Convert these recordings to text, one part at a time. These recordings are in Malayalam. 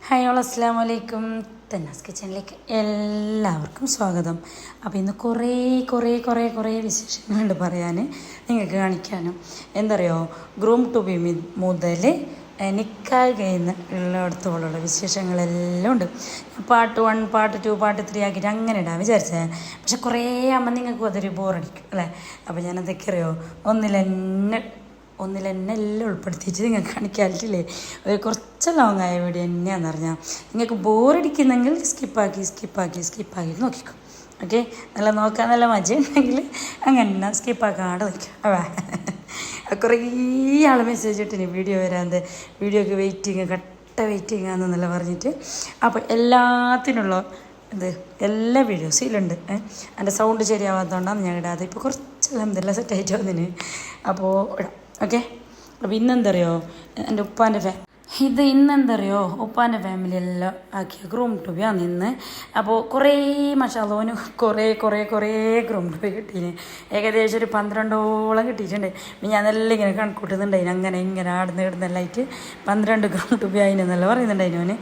ഹായ് ഓൾ അസ്സലാമു അലൈക്കും. തന്നാസ് കിച്ചണിലേക്ക് എല്ലാവർക്കും സ്വാഗതം. അപ്പോൾ ഇന്ന് കുറേ വിശേഷങ്ങളുണ്ട് പറയാൻ, നിങ്ങൾക്ക് കാണിക്കാനും. എന്തറിയോ, ഗ്രൂം ടു ബി മുതൽ നിക്കാഹ് കഴിയുന്ന ഉള്ളിടത്തോളം വിശേഷങ്ങളെല്ലാം ഉണ്ട്. പാർട്ട് 1, പാർട്ട് 2, പാർട്ട് 3 ആക്കിയിട്ട് അങ്ങനെ ഇടാൻ വിചാരിച്ചത്. പക്ഷെ കുറേ ആകുമ്പോൾ നിങ്ങൾക്കും അതൊരു ബോറടിക്കും അല്ലേ. അപ്പോൾ ഞാനതൊക്കെ അറിയോ ഒന്നിലെല്ലാം എല്ലാം ഉൾപ്പെടുത്തിയിട്ട് നിങ്ങൾക്ക് കാണിക്കാനില്ലേ. ഒരു കുറച്ച് ലോങ്ങായ വീഡിയോ തന്നെയാണെന്ന് പറഞ്ഞാൽ നിങ്ങൾക്ക് ബോറടിക്കുന്നെങ്കിൽ സ്കിപ്പാക്കി നോക്കിക്കോ. ഓക്കെ, നല്ല നോക്കാൻ നല്ല മജ ഉണ്ടെങ്കിൽ അങ്ങനെ സ്കിപ്പാക്കാണ്ട് നിൽക്കാം. കുറേ ആൾ മെസ്സേജ് ഇട്ടിന് വീഡിയോ വരാതെ, വീഡിയോക്ക് വെയിറ്റിംഗ് ആണെന്നല്ല പറഞ്ഞിട്ട്. അപ്പോൾ എല്ലാത്തിനുള്ള എല്ലാ വീഡിയോസും ഇതിലുണ്ട്. എൻ്റെ സൗണ്ട് ശരിയാവാത്തതുകൊണ്ടാണ് ഞാൻ ഇടാതെ. ഇപ്പോൾ കുറച്ചെല്ലാം എന്തെല്ലാം സെറ്റായിട്ട് വന്നിന്. അപ്പോൾ ഇടാം. ഓക്കെ. അപ്പോൾ ഇന്നെന്തറിയോ, എൻ്റെ ഉപ്പാൻ്റെ ഫാമിലി എല്ലാം ആക്കിയ ഗ്രൂം ടു ബി ആണ് ഇന്ന്. അപ്പോൾ കുറേ മഷാലോന് കുറേ ഗ്രൂം ടു ബി കിട്ടീന്. ഏകദേശം ഒരു 12ഓളം കിട്ടിയിട്ടുണ്ട്. ഞാനെല്ലാം ഇങ്ങനെ കണക്കൂട്ടുന്നുണ്ടായിന്, അങ്ങനെ ഇങ്ങനെ ഇടുന്നെല്ലായിട്ട് 12 ഗ്രൂം ടു ബി ആയിനെന്നല്ല പറയുന്നുണ്ടായിന് അവന്.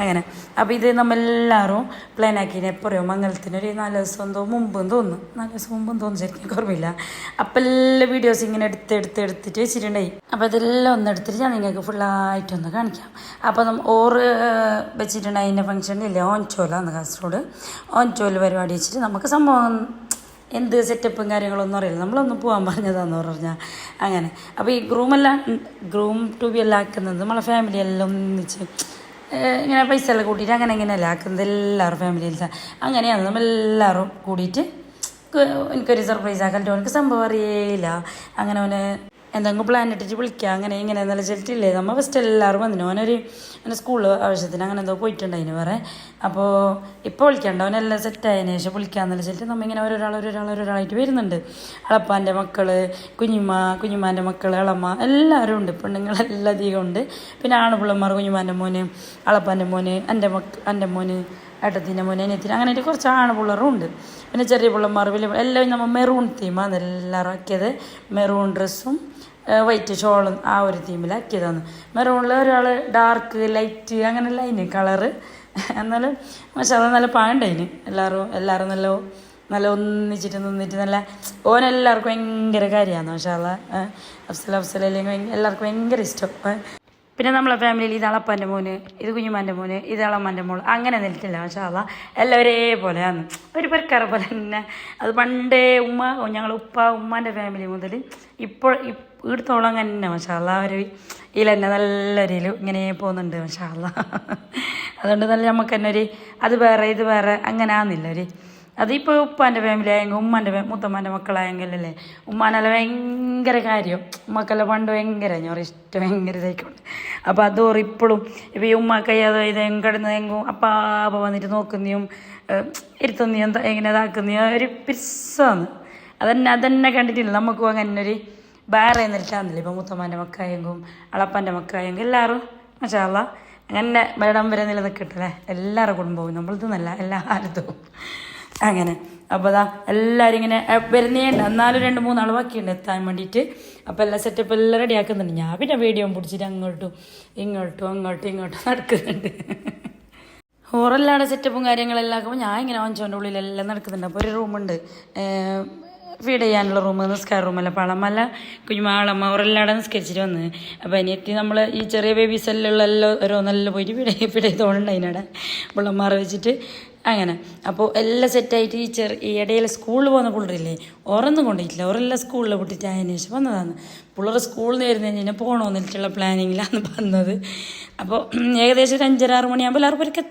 അങ്ങനെ അപ്പോൾ ഇത് നമ്മളെല്ലാവരും പ്ലാൻ ആക്കിന്. എപ്പോഴോ മംഗലത്തിനൊരു 4 ദിവസം മുമ്പെന്ന് തോന്നുന്നു, ശരിക്കും ഓർമ്മയില്ല. അപ്പം എല്ലാ വീഡിയോസ് ഇങ്ങനെ എടുത്തിട്ട് വെച്ചിട്ടുണ്ടായി. അപ്പോൾ ഇതെല്ലാം ഒന്നെടുത്തിട്ട് ഞാൻ നിങ്ങൾക്ക് ഫുള്ളായിട്ടൊന്ന് കാണിക്കാം. അപ്പം ഓറ് വെച്ചിട്ടുണ്ട് അതിൻ്റെ ഫംഗ്ഷനില്ലേ, ഓഞ്ചോലാന്ന് കാസർഗോഡ്. ഓഞ്ചോല് പരിപാടി വെച്ചിട്ട് നമുക്ക് സംഭവം എന്ത് സെറ്റപ്പും കാര്യങ്ങളൊന്നും അറിയില്ല, നമ്മളൊന്ന് പോകാൻ പറഞ്ഞതാന്ന് പറഞ്ഞാൽ അങ്ങനെ. അപ്പോൾ ഈ ഗ്രൂം ടു ബി എല്ലാം ആക്കുന്നത് നമ്മളെ ഫാമിലി എല്ലാം ഒന്നിച്ച് ഇങ്ങനെ പൈസ എല്ലാം കൂട്ടിയിട്ട് അങ്ങനെ ഇങ്ങനെയല്ല ആക്കുന്നത്. എല്ലാവരും ഫാമിലിയിൽ അങ്ങനെയാണ് നമ്മളെല്ലാവരും കൂടിയിട്ട് എനിക്കൊരു സർപ്രൈസ് ആക്കാൻ. എനിക്ക് സംഭവം അറിയില്ല. അങ്ങനെ അവന് എന്തെങ്കിലും പ്ലാൻ ഇട്ടിട്ട് വിളിക്കുക, അങ്ങനെ ഇങ്ങനെ നല്ല ചെല്ലിട്ടില്ലേ. നമ്മൾ ഫസ്റ്റ് എല്ലാവരും വന്നിന്. എൻ്റെ സ്കൂളിൽ ആവശ്യത്തിന് അങ്ങനെ എന്തോ പോയിട്ടുണ്ടായിന് വേറെ. അപ്പോൾ ഇപ്പോൾ വിളിക്കണ്ട, അവനെല്ലാം സെറ്റായതിനു ശേഷം വിളിക്കാമെന്നുള്ള ചെല്ലിട്ട് നമ്മൾ ഇങ്ങനെ ഒരാളായിട്ട് വരുന്നുണ്ട്. അളപ്പാൻ്റെ മക്കൾ, കുഞ്ഞുമ്മാൻ്റെ മക്കൾ, അളമ്മ എല്ലാവരും ഉണ്ട്. പെണ്ണുങ്ങളെല്ലാം അധികം ഉണ്ട്. പിന്നെ ആണുപിള്ളമാർ, കുഞ്ഞുമ്മാൻ്റെ മോന്, അളപ്പാൻ്റെ മോന്, എൻ്റെ മോന്, ഏട്ടത്തിൻ്റെ മോന്, അനിയത്തിന്, അങ്ങനെ കുറച്ച് ആണുപിള്ളറും ഉണ്ട്. പിന്നെ ചെറിയ പിള്ളമാർ, വലിയ എല്ലാവരും നമ്മൾ മെറൂൺ തീമാണ് എല്ലാവരും ആക്കിയത്. മെറൂൺ ഡ്രസ്സും വൈറ്റ് ഷോളും ആ ഒരു തീമിലാക്കിയതാണ്. മെറൂണിൽ ഒരാൾ ഡാർക്ക് ലൈറ്റ് അങ്ങനെ ലൈന് കളറ്. എന്നാലും പക്ഷെ അത് നല്ല പാണ്ടായിന്. എല്ലാവരും നല്ല ഒന്നിച്ചിട്ട് നിന്നിട്ട് നല്ല ഓനെല്ലാവർക്കും ഭയങ്കര കാര്യമാണ്. പക്ഷേ അഫ്സലെല്ലാം എല്ലാവർക്കും ഭയങ്കര ഇഷ്ടം. പിന്നെ നമ്മളെ ഫാമിലിയിൽ ഇത് അളപ്പാൻ്റെ മോന്, ഇത് കുഞ്ഞുമാൻ്റെ മോന്, ഇത് അളമ്മാൻ്റെ മോൾ, അങ്ങനെ നിൽക്കില്ല. പക്ഷേ എല്ലാം ഒരേപോലെയാണ്, ഒരു പെരക്കാര പോലെ തന്നെ. അത് പണ്ടേ ഞങ്ങൾ ഉമ്മാൻ്റെ ഫാമിലി മുതൽ ഇപ്പോൾ ഇവിടുത്തോളം തന്നെ മഷാല്ല ഒരു ഇതിൽ തന്നെ നല്ലൊരു ഇങ്ങനെ പോകുന്നുണ്ട് മഷാല്ല. അതുകൊണ്ട് നല്ല നമുക്ക് തന്നെ ഒരു അത് വേറെ ഇത് വേറെ അങ്ങനെ ആകുന്നില്ല. അതിപ്പോൾ ഉപ്പാൻ്റെ ഫാമിലി ആയെങ്കിൽ മുത്തമ്മാൻ്റെ മക്കളായെങ്കിലല്ലേ ഉമ്മാനെല്ലാം ഭയങ്കര കാര്യം. ഉമ്മക്കെല്ലാം പണ്ട് ഭയങ്കര ഇഷ്ടം ഭയങ്കര ഇതായിക്കൊണ്ട്. അപ്പോൾ അതോറ് ഇപ്പോഴും ഇപ്പോൾ ഈ ഉമ്മക്കയ്യാതോ ഇതെങ്കിലും കിടന്നതെങ്കും അപ്പാപ്പ വന്നിട്ട് നോക്കുന്നതും ഇരുത്തുന്നതും എങ്ങനെ ഇതാക്കുന്നതും ഒരു പിസ്സാന്ന്. അതന്നെ കണ്ടിട്ടില്ല. നമുക്കും അങ്ങനെ ഒരു വേറെ എന്നിട്ടാന്നില്ല. ഇപ്പോൾ മുത്തമ്മാൻ്റെ മക്കായെങ്കും അളപ്പാൻ്റെ മക്കായെങ്കിൽ എല്ലാവരും മഷാല്ല അങ്ങനെ മേടം വരെ നിലനിൽക്കട്ടല്ലേ. എല്ലാവരും കുടുംബവും നമ്മളിതൊന്നല്ല എല്ലാവരും അങ്ങനെ. അപ്പോൾ എല്ലാവരും ഇങ്ങനെ വരുന്നേണ്ട, എന്നാലും 2-3 ആൾ ബാക്കിയുണ്ട് എത്താൻ വേണ്ടിയിട്ട്. അപ്പോൾ എല്ലാ സെറ്റപ്പ് എല്ലാം റെഡി ആക്കുന്നുണ്ട്. ഞാൻ പിന്നെ വീഡിയോ പിടിച്ചിട്ട് അങ്ങോട്ടും ഇങ്ങോട്ടും നടക്കുന്നുണ്ട്. ഹോറല്ലാടെ സെറ്റപ്പും കാര്യങ്ങളെല്ലാം ആക്കുമ്പോൾ ഞാൻ ഇങ്ങനെ ഓഞ്ചോൻ്റെ ഉള്ളിലെല്ലാം നടക്കുന്നുണ്ട്. അപ്പോൾ ഒരു റൂമുണ്ട് ഫീഡ് ചെയ്യാനുള്ള റൂം, നിസ്കാര റൂമല്ല, പളമല്ല, കുഞ്ഞുമാളമ്മ അവരെല്ലാം നിസ്കരിച്ചിട്ട് വന്ന്. അപ്പോൾ അനിയത്തി നമ്മൾ ഈ ചെറിയ ബേബീസെല്ലാം ഓരോന്നെല്ലാം പോയിട്ട് ഫീഡ് ചെയ്തോണ്ട് അതിനവിടെ പിള്ളമാർ വെച്ചിട്ട് അങ്ങനെ. അപ്പോൾ എല്ലാം സെറ്റായിട്ട് ഈ ഇടയിൽ സ്കൂളിൽ പോകുന്ന പിള്ളേരില്ലേ, ഓരൊന്നും കൊണ്ടിട്ടില്ല. ഓരെല്ലാം സ്കൂളിൽ വിട്ടിട്ട് അതിന് ശേഷം വന്നതാണ്. പിള്ളേർ സ്കൂളിൽ നിന്ന് വരുന്നതിന് കഴിഞ്ഞാൽ പോകണമെന്നിട്ടുള്ള പ്ലാനിങ്ങിലാണ് വന്നത്. അപ്പോൾ ഏകദേശം ഒരു 5-6 മണിയാകുമ്പോൾ എല്ലാവരും പേർക്ക്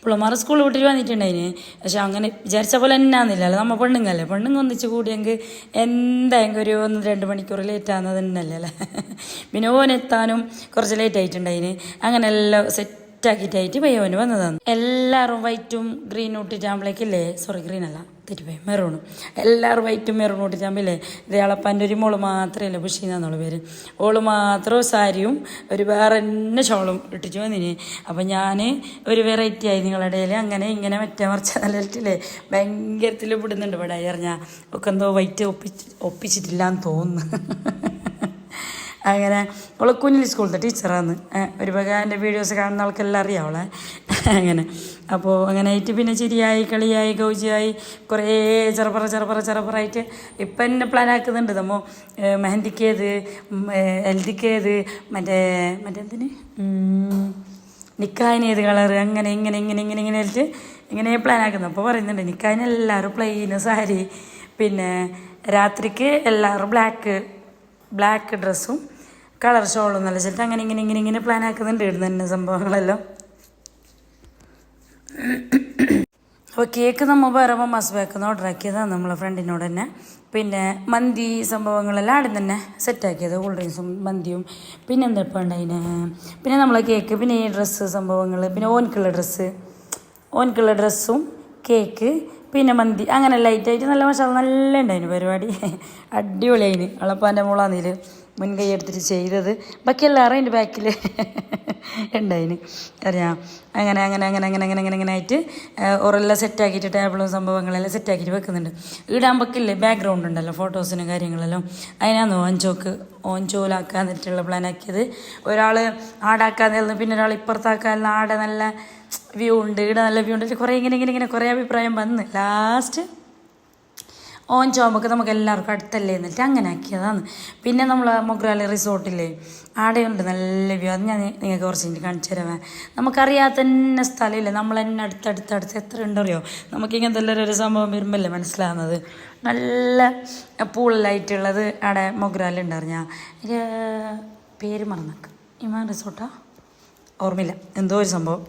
പിള്ളമാർ സ്കൂളിൽ വിട്ടിട്ട് വന്നിട്ടുണ്ടായിന്. പക്ഷെ അങ്ങനെ വിചാരിച്ച പോലെ എന്നാന്നില്ലല്ലോ, നമ്മൾ പെണ്ണുങ്ങല്ലേ, ഒന്നിച്ച് കൂടിയെങ്കിൽ എന്തായെങ്കിൽ ഒരു 1-2 മണിക്കൂർ ലേറ്റ് ആകുന്നത് തന്നെയല്ലേ അല്ലേ. പിന്നെ ഓനെത്താനും കുറച്ച് ലേറ്റ് ആയിട്ടുണ്ടായിന്. അങ്ങനെ എല്ലാം സെറ്റാക്കിയിട്ടായിട്ട് പയ്യോന് വന്നതാണ്. എല്ലാവരും വൈറ്റും ഗ്രീനും ഇട്ടിട്ടാകുമ്പോഴേക്കില്ലേ, സോറി ഗ്രീനല്ല തെറ്റിപ്പോയി, മെറൂണും. എല്ലാവരും വൈറ്റും മെറൂണും ഇട്ടിട്ടാകുമ്പോഴേ ഇതേളപ്പാൻ്റെ ഒരു മോള് മാത്രമല്ല ബുഷീന്നുള്ള പേര്, ഓള് മാത്രം സാരിയും ഒരു വേറെ തന്നെ ഷോളും ഇട്ടിട്ട് വന്നിന്. അപ്പം ഞാൻ ഒരു വെറൈറ്റി ആയി നിങ്ങളുടെ ഇടയിൽ അങ്ങനെ ഇങ്ങനെ മറിച്ച നല്ലിട്ടില്ലേ ഭയങ്കരത്തിൽ വിടുന്നുണ്ട്. ഇവിടെ അറിഞ്ഞാൽ ഒക്കെ എന്തോ വൈറ്റ് ഒപ്പിച്ചിട്ടില്ല എന്ന് തോന്നുന്നു. അങ്ങനെ അവൾ കുഞ്ഞിൽ സ്കൂളിലത്തെ ടീച്ചറാണ്. ഒരു വക എൻ്റെ വീഡിയോസ് കാണുന്ന ആൾക്കെല്ലാം അറിയാം അവളെ. അങ്ങനെ അപ്പോൾ അങ്ങനെ ആയിട്ട് പിന്നെ ചിരിയായി കളിയായി ഗൗജിയായി കുറേ ചെറുപ്പറായിട്ട് ഇപ്പം എന്നെ പ്ലാൻ ആക്കുന്നുണ്ട്. നമ്മൾ മെഹന്തിക്കേത് ഹൽദിക്കേത് മറ്റെന്തിന് നിക്കാഹിന് ഏത് കളറ് അങ്ങനെ ഇങ്ങനെ ആയിട്ട് ഇങ്ങനെ പ്ലാൻ ആക്കുന്നു. അപ്പോൾ പറയുന്നുണ്ട് നിക്കാഹിന് എല്ലാവരും പ്ലെയിന് സാരി, പിന്നെ രാത്രിക്ക് എല്ലാവരും ബ്ലാക്ക് ഡ്രസ്സും കളർ ഷോളും നല്ല ചിലട്ട് അങ്ങനെ ഇങ്ങനെ പ്ലാൻ ആക്കുന്നുണ്ട്. ഇടുന്ന തന്നെ സംഭവങ്ങളെല്ലാം. അപ്പോൾ കേക്ക് നമ്മൾ പറയുമ്പോൾ മസ്ബേക്കുന്ന ഓർഡർ ആക്കിയതാണ് നമ്മളെ ഫ്രണ്ടിനോട് തന്നെ. പിന്നെ മന്തി സംഭവങ്ങളെല്ലാം ആദ്യം തന്നെ സെറ്റാക്കിയത്, കൂൾ ഡ്രിങ്ക്സും മന്തിയും. പിന്നെ എന്താ ഇപ്പോൾ ഉണ്ടായിന്, പിന്നെ നമ്മളെ കേക്ക്, പിന്നെ ഈ ഡ്രസ്സ് സംഭവങ്ങൾ, പിന്നെ ഓൻക്കുള്ള ഡ്രസ്സും കേക്ക്, പിന്നെ മന്തി, അങ്ങനെ ലൈറ്റായിട്ട് നല്ല മസാല നല്ല ഉണ്ടായിന് പരിപാടി. അടിപൊളിയായിന്. അളപ്പാൻ്റെ മോളാന്നിൽ മുൻകൈ എടുത്തിട്ട് ചെയ്തത്. ബാക്കി എല്ലാവരും അതിൻ്റെ ബാക്കിൽ ഉണ്ടായിന് അറിയാം. അങ്ങനെ ആയിട്ട് ഓരെല്ലാം സെറ്റാക്കിയിട്ട് ടേബിളും സംഭവങ്ങളെല്ലാം സെറ്റാക്കിയിട്ട് വെക്കുന്നുണ്ട്. ഈടാകുമ്പോഴേക്കില്ലേ ബാക്ക്ഗ്രൗണ്ട് ഉണ്ടല്ലോ ഫോട്ടോസിനും കാര്യങ്ങളെല്ലാം, അതിനാന്ന് ഓഞ്ചോലാക്കാന്നിട്ടുള്ള പ്ലാൻ ആക്കിയത്. ഒരാൾ ആടാക്കാൻ തരുന്നു, പിന്നെ ഒരാൾ ഇപ്പുറത്താക്കാൻ. ആടെ നല്ല വ്യൂ ഉണ്ട്, ഇവിടെ നല്ല വ്യൂ ഉണ്ട്. കുറേ ഇങ്ങനെ കുറേ അഭിപ്രായം വന്ന് ലാസ്റ്റ് ചോമ്പൊക്കെ നമുക്ക് എല്ലാവർക്കും അടുത്തല്ലേ എന്നിട്ട് അങ്ങനെ ആക്കിയതാണ്. പിന്നെ നമ്മൾ മൊഗ്രാലി റിസോർട്ടില്ലേ ആടെയുണ്ട് നല്ല വ്യൂ. അത് ഞാൻ നിങ്ങൾക്ക് കുറച്ച് എനിക്ക് കാണിച്ചു തരാം. നമുക്കറിയാത്ത തന്നെ സ്ഥലമില്ല, നമ്മൾ തന്നെ അടുത്തടുത്ത് എത്ര ഉണ്ടറിയോ. നമുക്കിങ്ങനത്തെ എല്ലാവരും ഒരു സംഭവം വരുമ്പല്ലേ മനസ്സിലാകുന്നത്. നല്ല പൂളായിട്ടുള്ളത് അവിടെ മൊഗ്രാലി ഉണ്ടായിരുന്നു. എനിക്ക് പേര് മറന്നേക്കാം, ഇമാൻ റിസോർട്ടാ ഓർമ്മയില്ല, എന്തോ ഒരു സംഭവം.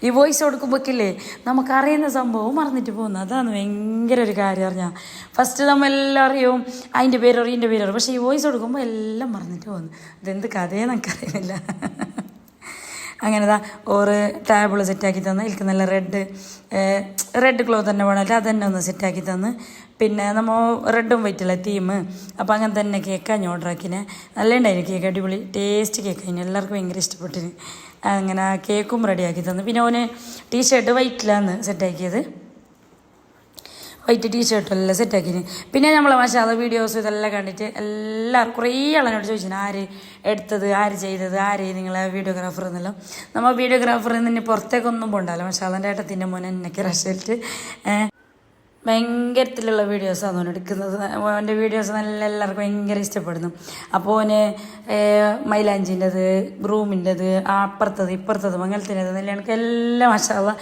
ഈ വോയിസ് കൊടുക്കുമ്പോഴേക്കില്ലേ നമുക്കറിയുന്ന സംഭവം മറന്നിട്ട് പോകുന്നു. അതാണ് ഭയങ്കര ഒരു കാര്യം അറിഞ്ഞാൽ. ഫസ്റ്റ് നമ്മളെല്ലാം അറിയും, അതിൻ്റെ പേര് പക്ഷേ ഈ വോയിസ് കൊടുക്കുമ്പോൾ എല്ലാം മറന്നിട്ട് പോകുന്നു. ഇതെന്ത് കഥയെ നമുക്കറിയുന്നില്ല. അങ്ങനെതാ ഓറ് ടേബിൾ സെറ്റാക്കി തന്ന്. എനിക്ക് നല്ല റെഡ് ക്ലോത്ത് തന്നെ വേണമല്ലോ, അത് തന്നെ ഒന്ന് സെറ്റാക്കി തന്ന്. പിന്നെ നമ്മൾ റെഡും വൈറ്റല്ലേ തീം. അപ്പോൾ അങ്ങനെ തന്നെ കേക്കാണ് ഓർഡർ ആക്കിനെ. നല്ല ഉണ്ടായിരുന്നു കേക്ക്, അടിപൊളി ടേസ്റ്റ് കേക്കായിന്, എല്ലാവർക്കും ഭയങ്കര ഇഷ്ടപ്പെട്ടിന്. അങ്ങനെ ആ കേക്കും റെഡിയാക്കി തന്നു. പിന്നെ ഓന് ടീഷർട്ട് വൈറ്റിലാണ് സെറ്റാക്കിയത്, വൈറ്റ് ടീഷർട്ടെല്ലാം സെറ്റാക്കിന്. പിന്നെ നമ്മളെ മസാല വീഡിയോസ് ഇതെല്ലാം കണ്ടിട്ട് എല്ലാവരും കുറേ ആളെന്നോട് ചോദിച്ചു ആര് എടുത്തത്, ആര് ചെയ്തത്, ആര് നിങ്ങളെ വീഡിയോഗ്രാഫർ എന്നെല്ലാം. നമ്മൾ വീഡിയോഗ്രാഫറിൽ നിന്ന് പുറത്തേക്കൊന്നും പോകണ്ടല്ലോ. മസാലൻ്റെ ഏട്ടത്തിൻ്റെ മോനെ എന്നൊക്കെ റഷൽറ്റ് ഭയങ്കരത്തിലുള്ള വീഡിയോസാണ് ഓൻ എടുക്കുന്നത്. ഓൻ്റെ വീഡിയോസ് നല്ല എല്ലാവർക്കും ഭയങ്കര ഇഷ്ടപ്പെടുന്നു. അപ്പോൾ ഓന് മൈലാഞ്ചിൻ്റെത്, ഗ്രൂമിൻ്റെത്, അപ്പുറത്തത് ഇപ്പുറത്തത് മംഗലത്തിൻ്റെത് നല്ല എനിക്ക് എല്ലാം മസാല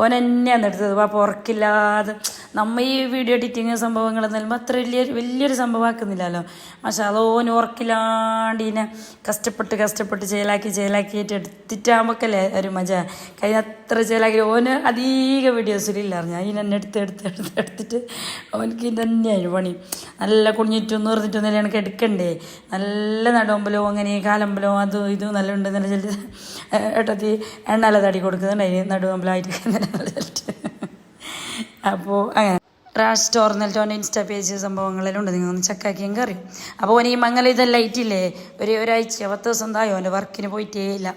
ഓൻ തന്നെയാണ് എടുത്തത്. അപ്പോൾ ഉറക്കില്ലാതെ നമ്മൾ ഈ വീഡിയോ എഡിറ്റിങ് സംഭവങ്ങൾ നൽകുമ്പോൾ അത്ര വലിയൊരു സംഭവമാക്കുന്നില്ലല്ലോ. മസാല ഓൻ ഉറക്കില്ലാണ്ട് ഇതിനെ കഷ്ടപ്പെട്ട് ചേലാക്കിയിട്ട് എടുത്തിട്ടാകുമ്പോഴല്ലേ ഒരു മജ. കഴിഞ്ഞ അത്ര ചേലാക്കി ഓന് അധിക വീഡിയോസിലില്ല അറിഞ്ഞാൽ ഇതിനെന്നെ എടുത്തിട്ട് അവനക്ക് തന്നെയായിരുന്നു പണി. നല്ല കുഞ്ഞിറ്റും നിർന്നിട്ടൊന്നും എനിക്ക് എടുക്കണ്ടേ, നല്ല നടുമ്പലോ അങ്ങനെ കാലമ്പലോ അതും ഇതും നല്ല ഉണ്ട്. നല്ല ചെല്ലി ഏട്ടത്തി എണ്ണാല തടി കൊടുക്കുന്നുണ്ടായി നടുവമ്പലമായിട്ട് നല്ല ചെല്ലിട്ട്. അപ്പോൾ അങ്ങനെ റാഷ് ടോർന്നിട്ട് അവൻ്റെ ഇൻസ്റ്റാ പേജ് സംഭവങ്ങളെല്ലാം ഉണ്ട്, നിങ്ങളൊന്ന് ചെക്കാക്കിയെങ്കിൽ അറിയും. അപ്പോൾ ഓൻ ഈ മംഗലം ഇതെല്ലാം ആയിട്ടില്ലേ ഒരാഴ്ച 10 ദിവസം എന്തായോ അവൻ്റെ വർക്കിന് പോയിട്ടേ ഇല്ല.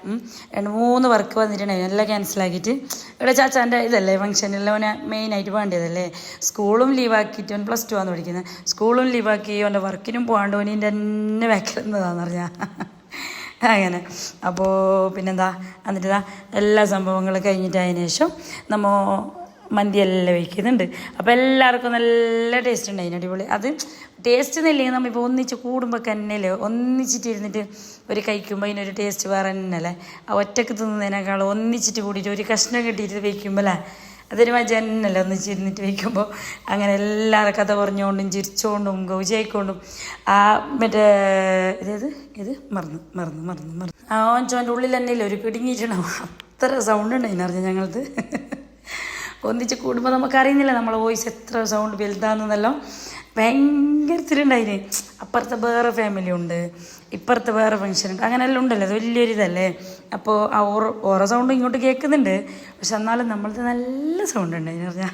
2-3 വർക്ക് വന്നിട്ടുണ്ടായിരുന്നു, എല്ലാം ക്യാൻസലാക്കിയിട്ട്. ഇവിടെ ചാച്ചാൻ്റെ ഇതല്ലേ ഫംഗ്ഷനെല്ലാം അവനെ മെയിനായിട്ട് വേണ്ടതല്ലേ. സ്കൂളും ലീവാക്കിയിട്ട് അവൻ +2 ആണ് പഠിക്കുന്നത്. സ്കൂളും ലീവാക്കി അവൻ്റെ വർക്കിനും പോകാണ്ട് ഓനിൻ്റെ തന്നെ വെക്കുന്നതാണെന്ന് പറഞ്ഞാൽ അങ്ങനെ. അപ്പോൾ പിന്നെന്താ എന്നിട്ട് എല്ലാ സംഭവങ്ങളും കഴിഞ്ഞിട്ട് അതിന് ശേഷം നമ്മൾ മന്തിയെല്ലാം വയ്ക്കുന്നുണ്ട്. അപ്പോൾ എല്ലാവർക്കും നല്ല ടേസ്റ്റ് ഉണ്ടായിരുന്നു, അടിപൊളി. അത് ടേസ്റ്റ് എന്നില്ലെങ്കിൽ നമ്മളിപ്പോൾ ഒന്നിച്ച് കൂടുമ്പോൾ തന്നെയല്ലേ ഒന്നിച്ചിട്ട് ഇരുന്നിട്ട് ഒരു കഴിക്കുമ്പോൾ അതിനൊരു ടേസ്റ്റ് വേറെ തന്നെയല്ലേ. ആ ഒറ്റക്ക് തിന്നുന്നതിനേക്കാളും ഒന്നിച്ചിട്ട് കൂടിയിട്ട് ഒരു കഷ്ണം കെട്ടിയിട്ട് വയ്ക്കുമ്പോഴല്ലേ അതൊരു മജ തന്നെയല്ലേ ഒന്നിച്ചിരുന്നിട്ട് വയ്ക്കുമ്പോൾ. അങ്ങനെ എല്ലാവരും കഥ പറഞ്ഞുകൊണ്ടും ചിരിച്ചുകൊണ്ടും ഗൗജിയായിക്കൊണ്ടും ആ മറ്റേ ഇത് മറന്നു ആ ഓൻ്റെ ഉള്ളിൽ തന്നെയല്ലേ ഒരു കിടുങ്ങിയിട്ടുണ്ടാവും. അത്ര സൗണ്ട് ഉണ്ടായിരുന്നു ഞങ്ങളത്. ഒന്നിച്ച് കൂടുമ്പോൾ നമുക്കറിയുന്നില്ല നമ്മളെ വോയിസ് എത്ര സൗണ്ട് വലുതാണെന്നല്ലോ. ഭയങ്കരത്തിലുണ്ടായിന്. അപ്പുറത്തെ വേറെ ഫാമിലി ഉണ്ട്, ഇപ്പുറത്തെ വേറെ ഫംഗ്ഷൻ ഉണ്ട്, അങ്ങനെയെല്ലാം ഉണ്ടല്ലോ. അത് വലിയൊരിതല്ലേ. അപ്പോൾ ആ ഓരോ സൗണ്ട് ഇങ്ങോട്ട് കേൾക്കുന്നുണ്ട്, പക്ഷെ എന്നാലും നമ്മളത് നല്ല സൗണ്ട് ഉണ്ടായിന് പറഞ്ഞാൽ.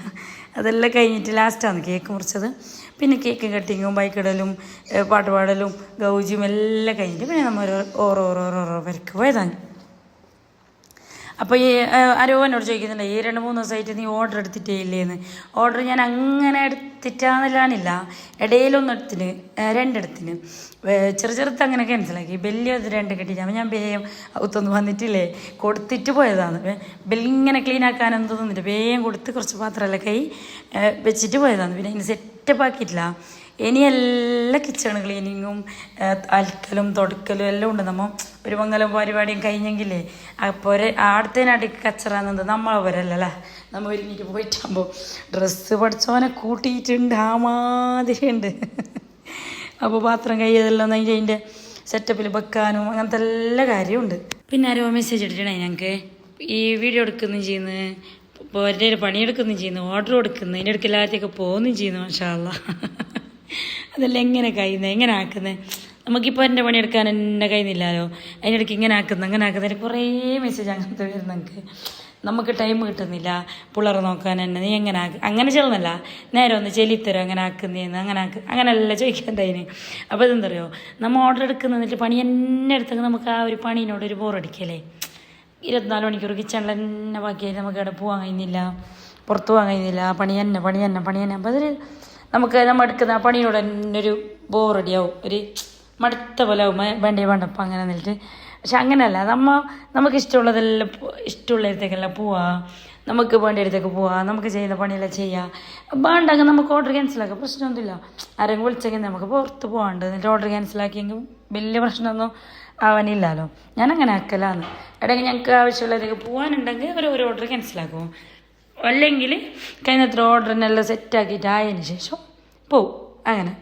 അതെല്ലാം കഴിഞ്ഞിട്ട് ലാസ്റ്റാണ് കേക്ക് മുറിച്ചത്. പിന്നെ കേക്ക് കട്ടിങ്ങും ബൈക്കിടലും പാട്ട് പാടലും ഗൗജിയും എല്ലാം കഴിഞ്ഞിട്ട് പിന്നെ നമ്മൾ ഓരോ പേർക്ക് പോയതാണ്. അപ്പോൾ ഈ ആരോ എന്നോട് ചോദിക്കുന്നുണ്ട് ഈ 2-3 ദിവസമായിട്ട് നീ ഓർഡർ എടുത്തിട്ടേ ഇല്ലേന്ന്. ഓർഡർ ഞാൻ അങ്ങനെ എടുത്തിട്ടാന്നില്ലാന്നില്ല, ഇടയിലൊന്നും എടുത്തിന്, 2 എടുത്തിന്, ചെറുത് അങ്ങനെ ക്യാൻസലാക്കി. വലിയത് 2 കിട്ടിയിട്ട് അപ്പം ഞാൻ വേഗം ഒത്തൊന്നും വന്നിട്ടില്ലേ കൊടുത്തിട്ട് പോയതാണ്. ബെല്ലിങ്ങനെ ക്ലീൻ ആക്കാനൊന്നും തോന്നിട്ട് വേഗം കൊടുത്ത് കുറച്ച് പാത്രമെല്ലാം കൈ വെച്ചിട്ട് പോയതാണ്. പിന്നെ അതിന് സെറ്റപ്പ് ആക്കിയിട്ടില്ല. ഇനി എല്ലാ കിച്ചൺ ക്ലീനിങ്ങും അലക്കലും തുടക്കലും എല്ലാം ഉണ്ട്. നമ്മൾ ഒരു മംഗലം പരിപാടിയും കഴിഞ്ഞെങ്കിലേ അപ്പോൾ ആടത്തേനടിക്ക് കച്ചറാന്നത് നമ്മളെ പോരല്ലേ. നമ്മൾ ഒരുങ്ങിയിട്ട് പോയിട്ടാകുമ്പോൾ ഡ്രസ്സ് പഠിച്ചവനെ കൂട്ടിയിട്ടുണ്ട്, ആ മാതിരി ഉണ്ട്. അപ്പോൾ പാത്രം കൈയ്യതെല്ലാം അതിൻ്റെ സെറ്റപ്പിൽ വെക്കാനും അങ്ങനത്തെ എല്ലാ കാര്യമുണ്ട്. പിന്നെ ആരോ മെസ്സേജ് ഇട്ടിട്ടുണ്ടേ ഞങ്ങൾക്ക് ഈ വീഡിയോ എടുക്കുകയും ചെയ്യുന്നു, ഇപ്പോൾ എൻ്റെ പണിയെടുക്കുകയും ചെയ്യുന്നു, ഓർഡർ കൊടുക്കുന്നു, അതിൻ്റെ അടുക്ക് എല്ലാത്തേക്ക് പോകുകയും ചെയ്യുന്നു. മാഷാ അല്ലാ. അതെല്ലാം എങ്ങനെ കഴിയുന്നത്, എങ്ങനെ ആക്കുന്നത്? നമുക്കിപ്പോൾ എൻ്റെ പണിയെടുക്കാൻ എന്നെ കഴിയുന്നില്ലല്ലോ, അതിനിടയ്ക്ക് ഇങ്ങനെ ആക്കുന്നതിന് കുറേ മെസ്സേജ് അങ്ങനത്തെ വരുന്നെങ്കിൽ നമുക്ക് ടൈം കിട്ടുന്നില്ല പിള്ളേരെ നോക്കാൻ തന്നെ. നീ എങ്ങനെ അങ്ങനെ ചെല്ലുന്നല്ല, നേരെ ഒന്ന് ചെല്ലിത്തരും അങ്ങനെ ആക്കുന്നതെന്ന്, അങ്ങനെയല്ല ചോദിക്കേണ്ടതിന്. അപ്പോൾ ഇതെന്തറിയോ, നമ്മൾ ഓർഡർ എടുക്കുന്നിട്ട് പണി എന്നെ എടുത്തെങ്കിൽ നമുക്ക് ആ ഒരു പണീനോടൊരു ബോറടിക്കല്ലേ. 24 മണിക്കൂർ കിച്ചണിൽ തന്നെ ബാക്കിയായി നമുക്ക് അവിടെ പോകാൻ കഴിയുന്നില്ല, പുറത്ത് പോകാൻ കഴിയുന്നില്ല, പണി തന്നെ. അപ്പോൾ അതൊരു നമുക്ക് നമ്മൾ എടുക്കുന്ന ആ പണിയോട് തന്നെ ഒരു ബോറടിയാവും, ഒരു മടുത്ത പോലെ ആവും, വേണ്ടപ്പോൾ അങ്ങനെ നിന്നിട്ട്. പക്ഷെ അങ്ങനെയല്ല, നമുക്ക് ഇഷ്ടമുള്ളിടത്തേക്കെല്ലാം പോവാം, നമുക്ക് വേണ്ടിയിടത്തേക്ക് പോവാം, നമുക്ക് ചെയ്യുന്ന പണിയെല്ലാം ചെയ്യാം. വേണ്ടെങ്കിൽ നമുക്ക് ഓർഡർ ക്യാൻസലാക്കാം, പ്രശ്നമൊന്നുമില്ല. ആരെങ്കിലും വിളിച്ചെങ്കിൽ നമുക്ക് പുറത്ത് പോകാണ്ട് എന്നിട്ട് ഓർഡർ ക്യാൻസലാക്കിയെങ്കിൽ വലിയ പ്രശ്നമൊന്നും ആവാനില്ലല്ലോ. ഞാൻ അങ്ങനെ ആക്കലാന്ന്. ഇടയ്ക്ക് ഞങ്ങൾക്ക് ആവശ്യമുള്ളതൊക്കെ പോകാനുണ്ടെങ്കിൽ ഒരു ഓർഡർ ക്യാൻസലാക്കും, അല്ലെങ്കിൽ കഴിഞ്ഞത്ര ഓർഡറിനെല്ലാം സെറ്റാക്കിയിട്ട് ആയതിന് ശേഷം പോവും അങ്ങനെ.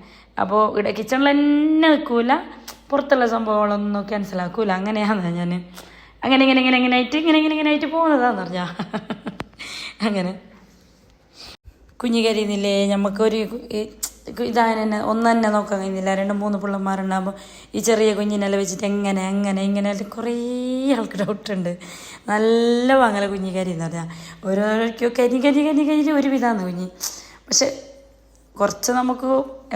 അപ്പോൾ ഇവിടെ കിച്ചണിൽ തന്നെ നിൽക്കൂല, പുറത്തുള്ള സംഭവങ്ങളൊന്നും ക്യാൻസലാക്കൂല. അങ്ങനെയാണ് ഞാൻ ഇങ്ങനെ ആയിട്ട് പോകുന്നതാന്ന് പറഞ്ഞാൽ. അങ്ങനെ കുഞ്ഞു കരയുന്നില്ലേ, നമുക്കൊരു ഇതായനെ ഒന്നെ നോക്കാൻ കഴിയുന്നില്ല. 2-3 പിള്ളമാരുണ്ടാകുമ്പോൾ ഈ ചെറിയ കുഞ്ഞിനെല്ലാം വെച്ചിട്ട് ഇങ്ങനെ കുറേ ആൾക്ക് ഡൗട്ടുണ്ട്. നല്ല വാങ്ങല കുഞ്ഞി കരിയെന്ന് പറഞ്ഞാൽ ഓരോരോർക്കും കരിഞ്ഞ് ഒരു വിധമാണ് കുഞ്ഞി. പക്ഷെ കുറച്ച് നമുക്ക്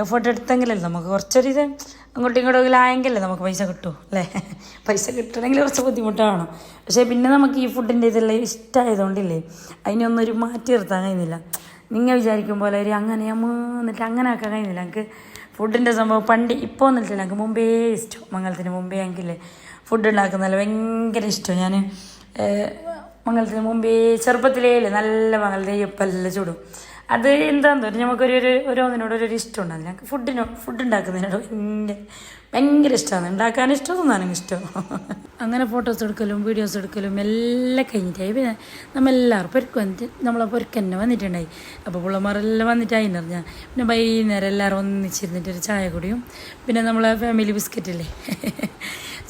എഫേർട്ട് എടുത്തെങ്കിലല്ലേ നമുക്ക് കുറച്ചൊരിത് അങ്ങോട്ടും ഇങ്ങോട്ടും ആയെങ്കിലല്ലേ നമുക്ക് പൈസ കിട്ടും അല്ലേ. പൈസ കിട്ടണമെങ്കിൽ കുറച്ച് ബുദ്ധിമുട്ടാണ്. പക്ഷേ പിന്നെ നമുക്ക് ഈ ഫുഡിൻ്റെ ഇതെല്ലാം ഇഷ്ടമായതുകൊണ്ടില്ലേ അതിനൊന്നൊരു മാറ്റി നിർത്താൻ കഴിയുന്നില്ല. നിങ്ങൾ വിചാരിക്കും പോലെ ഒരു അങ്ങനെ എന്നിട്ട് അങ്ങനെ ആക്കാൻ കഴിയുന്നില്ല. എനിക്ക് ഫുഡിൻ്റെ സംഭവം ഇപ്പോൾ ഒന്നിട്ടില്ല, എനിക്ക് മുമ്പേ ഇഷ്ടം. മംഗലത്തിന് മുമ്പേ എനിക്കില്ലേ ഫുഡ് ഉണ്ടാക്കുന്നതല്ല ഭയങ്കര ഇഷ്ടം. ഞാൻ മംഗലത്തിന് മുമ്പേ ചെറുപ്പത്തിലേ നല്ല മംഗലത്തെ എപ്പെല്ലാം ചൂടും. അത് എന്താണെന്ന് പറഞ്ഞാൽ നമുക്കൊരു ഇഷ്ടമുണ്ടാകും. ഞങ്ങൾക്ക് ഫുഡ് ഉണ്ടാക്കുന്നതിനോട് ഭയങ്കര ഇഷ്ടമാണ്. ഉണ്ടാക്കാൻ ഇഷ്ടം, തിന്നാനും ഇഷ്ടം. അങ്ങനെ ഫോട്ടോസ് എടുക്കലും വീഡിയോസ് എടുക്കലും എല്ലാം കഴിഞ്ഞിട്ടായി. പിന്നെ നമ്മളെല്ലാവരും നമ്മളെ പൊരുക്കന്നെ വന്നിട്ടുണ്ടായി. അപ്പോൾ പിള്ളമാരെല്ലാം വന്നിട്ടായിന്ന് പറഞ്ഞാൽ പിന്നെ വൈകുന്നേരം എല്ലാവരും ഒന്നിച്ചിരുന്നിട്ടൊരു ചായ കുടിയും, പിന്നെ നമ്മളെ ഫാമിലി ബിസ്ക്കറ്റില്ലേ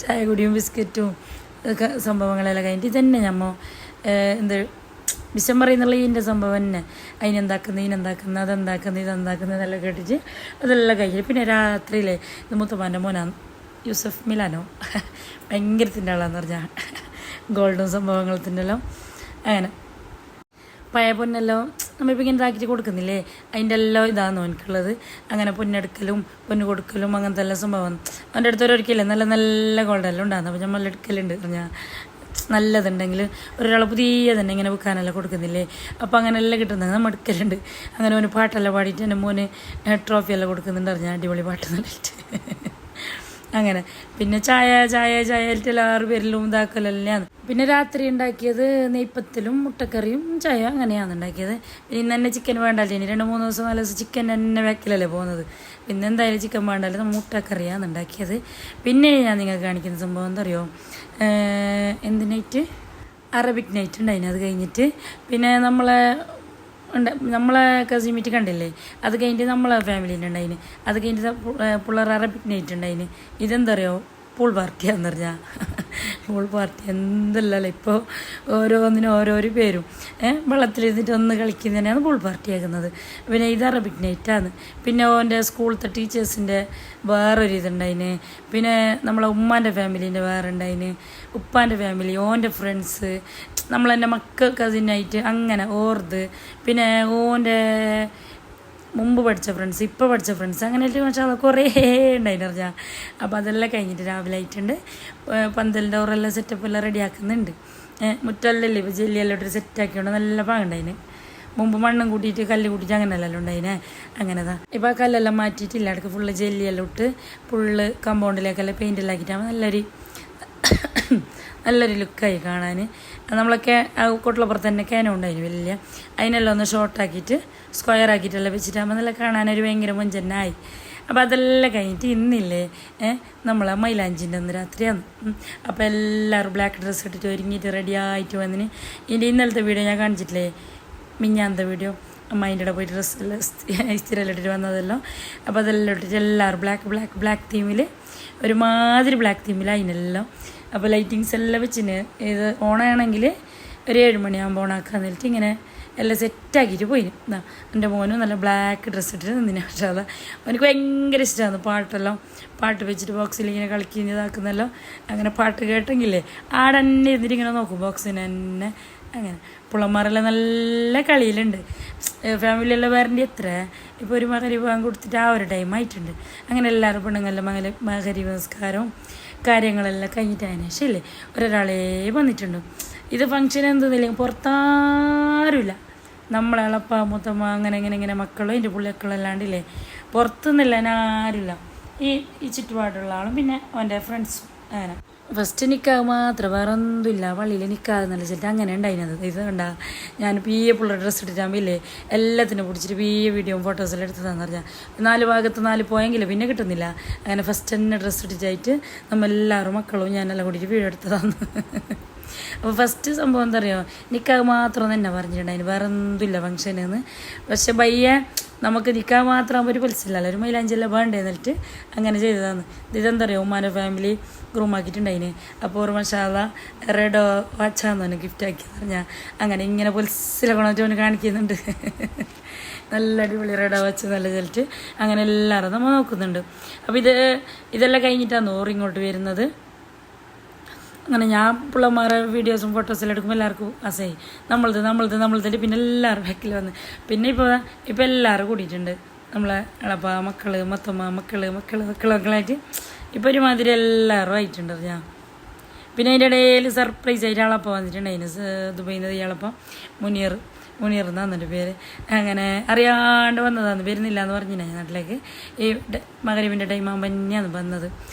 ചായ കുടിയും ബിസ്ക്കറ്റും സംഭവങ്ങളെല്ലാം കഴിഞ്ഞിട്ട് ഇതന്നെ നമ്മൾ ഡിസംബർ എന്നുള്ള ഇതിൻ്റെ സംഭവം തന്നെ അതെന്താക്കുന്നത് ഇതെല്ലാം കേട്ടിട്ട് അതെല്ലാം കഴിഞ്ഞിട്ട് പിന്നെ രാത്രിയിലെ ഇത് മുത്തമ്മാൻ്റെ മോനാണ് യൂസഫ് മിലാനോ ഭയങ്കരത്തിൻ്റെ ആളാന്ന് പറഞ്ഞാൽ ഗോൾഡും സംഭവങ്ങളത്തിൻ്റെ എല്ലാം അങ്ങനെ പഴയ പൊന്നെല്ലാം നമ്മളിപ്പോൾ ഇങ്ങനെ ഇതാക്കിയിട്ട് കൊടുക്കുന്നില്ലേ അതിൻ്റെ എല്ലാം ഇതാണെന്നോ എനിക്കുള്ളത്. അങ്ങനെ പൊന്നെടുക്കലും പൊന്ന് കൊടുക്കലും അങ്ങനത്തെ എല്ലാം സംഭവം അവൻ്റെ അടുത്തൊരിക്കലേ നല്ല ഗോൾഡെല്ലാം ഉണ്ടാകുന്നു. അപ്പോൾ നമ്മൾ എടുക്കലുണ്ട് പറഞ്ഞാൽ നല്ലതുണ്ടെങ്കിൽ ഒരാൾ പുതിയതന്നെ ഇങ്ങനെ വിൽക്കാനെല്ലാം കൊടുക്കുന്നില്ലേ. അപ്പോൾ അങ്ങനെല്ലാം കിട്ടുന്നത് നമ്മൾ എടുക്കലുണ്ട്. അങ്ങനെ മോന് പാട്ടെല്ലാം പാടിയിട്ട് എൻ്റെ മോന് ട്രോഫിയെല്ലാം കൊടുക്കുന്നുണ്ട് അറിഞ്ഞാൽ അടിപൊളി പാട്ട് നല്ലിട്ട് അങ്ങനെ. പിന്നെ ചായ ആയിട്ട് എല്ലാവരും പേരിലും ഇതാക്കലെല്ലാം. പിന്നെ രാത്രി ഉണ്ടാക്കിയത് നെയ്പ്പത്തിലും മുട്ടക്കറിയും ചായ അങ്ങനെയാണ് ഉണ്ടാക്കിയത്. പിന്നെ ഇന്ന് തന്നെ ചിക്കൻ വേണ്ടല്ലേ, ഇനി 2-3 ദിവസം 4 ദിവസം ചിക്കൻ തന്നെ വെക്കലല്ലേ പോകുന്നത്. പിന്നെ എന്തായാലും ചിക്കൻ വേണ്ടല്ലേ, നമ്മൾ മുട്ടക്കറിയാണ് ഉണ്ടാക്കിയത്. പിന്നെ ഞാൻ നിങ്ങൾക്ക് കാണിക്കുന്ന സംഭവം എന്താ അറിയോ, എന്തിനായിട്ട് അറബിക് നൈറ്റ് ഉണ്ടായിന്. അത് കഴിഞ്ഞിട്ട് പിന്നെ നമ്മളെ കസിൻ മീറ്റ് കണ്ടില്ലേ, അത് കഴിഞ്ഞിട്ട് നമ്മളെ ഫാമിലീൻ്റെ ഉണ്ടായിന്. അത് കഴിഞ്ഞിട്ട് പിള്ളേർ അറബിക് നൈറ്റ് ഉണ്ടായിന്. ഇതെന്താ അറിയോ, പൂൾ പാർട്ടിയാന്ന് പറഞ്ഞാൽ പൂൾ പാർട്ടി എന്തല്ലല്ലോ ഇപ്പോൾ ഓരോന്നിനും ഓരോരോ പേരും. വെള്ളത്തിലിരുന്നിട്ട് ഒന്ന് കളിക്കുന്നതിനാണ് പൂൾ പാർട്ടി ആക്കുന്നത്. പിന്നെ ഇത് അറബിക് നൈറ്റാണ്. പിന്നെ ഓൻ്റെ സ്കൂളത്തെ ടീച്ചേഴ്സിൻ്റെ വേറൊരു ഇതുണ്ടായിന്. പിന്നെ നമ്മളെ ഉമ്മാൻ്റെ ഫാമിലീൻ്റെ വേറെ ഉണ്ടായിന്, ഉപ്പാൻ്റെ ഫാമിലി, ഓൻ്റെ ഫ്രണ്ട്സ്, നമ്മളെൻ്റെ കസിനായിട്ട് അങ്ങനെ ഓർത്. പിന്നെ ഓൻ്റെ മുമ്പ് പഠിച്ച ഫ്രണ്ട്സ്, ഇപ്പോൾ പഠിച്ച ഫ്രണ്ട്സ്, അങ്ങനെയായിട്ട് പക്ഷേ അത് കുറേ ഉണ്ടായിരുന്നു അറിയാം. അപ്പോൾ അതെല്ലാം കഴിഞ്ഞിട്ട് രാവിലെ ആയിട്ടുണ്ട്. പന്തലിൻ്റെ ഓറെല്ലാം സെറ്റപ്പ് എല്ലാം റെഡിയാക്കുന്നുണ്ട്. മുറ്റല്ലല്ലേ ഇപ്പോൾ ജെല്ലിയെല്ലാം ഇട്ടൊരു സെറ്റാക്കിയോണ്ട് നല്ല പാങ്ങുണ്ടായിന്. മുമ്പ് മണ്ണും കൂട്ടിയിട്ട് കല്ല് കൂട്ടിയിട്ട് അങ്ങനെയല്ലല്ലോ ഉണ്ടായിനെ. അങ്ങനെതാ ഇപ്പോൾ ആ കല്ലെല്ലാം മാറ്റിയിട്ടില്ല, അടുക്ക് ഫുള്ള് ജെല്ലിയെല്ലാം ഇട്ട് ഫുള്ള് കമ്പൗണ്ടിലേക്കെല്ലാം പെയിൻ്റെല്ലാം ആക്കിയിട്ടാകുമ്പോൾ നല്ലൊരു ലുക്കായി കാണാൻ. നമ്മളൊക്കെ ആ കൊട്ടിലപ്പുറത്ത് തന്നെ ക്യാനം ഉണ്ടായിന് വലിയ, അതിനെല്ലാം ഒന്ന് ഷോർട്ടാക്കിയിട്ട് സ്ക്വയർ ആക്കിയിട്ടെല്ലാം വെച്ചിട്ടാകുമ്പോൾ നല്ല കാണാനൊരു ഭയങ്കര മൊഞ്ചന്നായി. അപ്പോൾ അതെല്ലാം കഴിഞ്ഞിട്ട് ഇന്നില്ലേ നമ്മളെ മൈലാഞ്ചിൻ്റെ അന്ന് രാത്രിയാണ്. അപ്പോൾ എല്ലാവരും ബ്ലാക്ക് ഡ്രസ്സ് ഇട്ടിട്ട് ഒരുങ്ങിയിട്ട് റെഡി ആയിട്ട് വന്നിന്. ഇതിൻ്റെ ഇന്നലത്തെ വീഡിയോ ഞാൻ കാണിച്ചിട്ടില്ലേ, മിഞ്ഞാന്നത്തെ വീഡിയോ, അമ്മേൻ്റെ അവിടെ പോയിട്ട് ഡ്രസ്സെല്ലാം സ്ഥിരമെല്ലാം ഇട്ടിട്ട് വന്നതെല്ലാം. അപ്പോൾ അതെല്ലാം ഇട്ടിട്ട് എല്ലാവരും ബ്ലാക്ക് തീമിൽ, ഒരുമാതിരി ബ്ലാക്ക് തീമിലായിനെല്ലാം. അപ്പോൾ ലൈറ്റിങ്സ് എല്ലാം വെച്ചിന്. ഇത് ഓണാണെങ്കിൽ ഒരു 7 മണിയാകുമ്പോൾ ഓണാക്കാൻ നിന്നിട്ട് ഇങ്ങനെ എല്ലാം സെറ്റാക്കിയിട്ട് പോയിന്. എൻ്റെ മോനും നല്ല ബ്ലാക്ക് ഡ്രസ്സ് ഇട്ടിട്ട് നിന്നിനെ. പക്ഷേ അത് എനിക്ക് ഭയങ്കര ഇഷ്ടമാണ് പാട്ട് വെച്ചിട്ട് ബോക്സിൽ ഇങ്ങനെ കളിക്കുന്ന ഇതാക്കുന്നല്ലോ. അങ്ങനെ പാട്ട് കേട്ടെങ്കിലേ ആടെ തന്നെ ഇരുന്നിട്ട് ഇങ്ങനെ നോക്കും ബോക്സിന് തന്നെ. അങ്ങനെ പുള്ളന്മാരെല്ലാം നല്ല കളിയിലുണ്ട്. ഫാമിലിയെല്ലാം വരേണ്ടി എത്ര ഇപ്പോൾ ഒരു മകരീവ് വാങ്ങി കൊടുത്തിട്ട് ആ ഒരു ടൈം ആയിട്ടുണ്ട്. അങ്ങനെ എല്ലാവരും പെണ്ണുങ്ങളെല്ലാം മകരീവ് നമസ്കാരവും കാര്യങ്ങളെല്ലാം കഴിഞ്ഞിട്ട് അതിന് ശേഷമില്ലേ ഒരാളേ വന്നിട്ടുണ്ട്. ഇത് ഫംഗ്ഷൻ എന്തെന്നില്ലെങ്കിൽ പുറത്താരുമില്ല. നമ്മളെ എളപ്പ മുത്തമ്മ അങ്ങനെ ഇങ്ങനെ മക്കളും എൻ്റെ പുള്ളിമക്കളും അല്ലാണ്ടില്ലേ പുറത്തുനിന്നില്ല ആരുമില്ല. ഈ ചുറ്റുപാടുള്ള ആളും പിന്നെ അവൻ്റെ ഫ്രണ്ട്സും. അങ്ങനെ ഫസ്റ്റ് നിൽക്കാതെ മാത്രം വേറെ ഒന്നുമില്ല, പള്ളിയിൽ നിൽക്കാതെ നല്ല ചെല്ലിട്ട് അങ്ങനെ ഉണ്ടായിരുന്നത്. ഇത് കണ്ടാ ഞാൻ പിള്ള ഡ്രസ്സ് ഇട്ടിട്ടാകുമ്പോൾ ഇല്ലേ എല്ലാത്തിനും പിടിച്ചിട്ട് വീഡിയോയും ഫോട്ടോസെല്ലാം എടുത്തതാന്ന് പറഞ്ഞാൽ 4 ഭാഗത്ത് 4 പോയെങ്കിലും പിന്നെ കിട്ടുന്നില്ല. അങ്ങനെ ഫസ്റ്റ് തന്നെ ഡ്രസ്സ് ഇട്ടിട്ടായിട്ട് നമ്മളെല്ലാവരും മക്കളും ഞാനെല്ലാം കൂടിയിട്ട് വീഡിയോ എടുത്തതാണ്. അപ്പോൾ ഫസ്റ്റ് സംഭവം എന്താ പറയുക, നിൽക്കാതെ മാത്രം തന്നെ പറഞ്ഞിട്ടുണ്ടായിരുന്നു, വേറെ ഒന്നുമില്ല ഫംഗ്ഷനെന്ന്. പക്ഷെ ബയ്യ നമുക്ക് നിൽക്കാൻ മാത്രം ഒരു പലിച്ചില്ലല്ലോ, ഒരു മൈലാഞ്ചെല്ലാം വേണ്ടേ എന്നിട്ട് അങ്ങനെ ചെയ്തതാണ്. ഇതെന്താ പറയുക, ഉമ്മാൻ്റെ ഫാമിലി ഗ്രൂമാക്കിയിട്ടുണ്ടായിന്. അപ്പോൾ ഒരു മഷാല റെഡോ വാച്ചാന്ന് തന്നെ ഗിഫ്റ്റ് ആക്കിയെന്ന് പറഞ്ഞാൽ അങ്ങനെ ഇങ്ങനെ പൊലിച്ചിലെ കൊണ്ടിട്ട് അവന് കാണിക്കുന്നുണ്ട്. നല്ല അടിപൊളി റെഡോ വാച്ച് നല്ല ചെലിട്ട് അങ്ങനെ എല്ലാവരും നമ്മൾ നോക്കുന്നുണ്ട്. അപ്പോൾ ഇതെല്ലാം കഴിഞ്ഞിട്ടാണ് ഇങ്ങോട്ട് വരുന്നത്. അങ്ങനെ ഞാൻ പിള്ളമാരെ വീഡിയോസും ഫോട്ടോസെല്ലാം എടുക്കുമ്പോൾ എല്ലാവർക്കും അസൈ നമ്മളത് പിന്നെ എല്ലാവരും ബാക്കിൽ വന്ന് പിന്നെ ഇപ്പോൾ എല്ലാവരും കൂടിയിട്ടുണ്ട്. നമ്മളെ എളപ്പ മക്കൾ മൊത്തമ്മ മക്കളായിട്ട് ഇപ്പോൾ ഒരുമാതിരി എല്ലാവരും ആയിട്ടുണ്ട് ഞാൻ. പിന്നെ അതിൻ്റെ ഇടയിൽ സർപ്രൈസ് ആയിട്ട് ആളപ്പം വന്നിട്ടുണ്ടായിരുന്നു, ദുബൈയിൽ നിന്ന് ഇയാളപ്പം മുനീർ എന്നാന്നൊരു പേര്. അങ്ങനെ അറിയാണ്ട് വന്നതാണ്, വരുന്നില്ല എന്ന് പറഞ്ഞിട്ടുണ്ടായി നാട്ടിലേക്ക്. ഈ മകരീവിൻ്റെ ടൈം ആകുമ്പോൾ തന്നെയാണ് വന്നത്.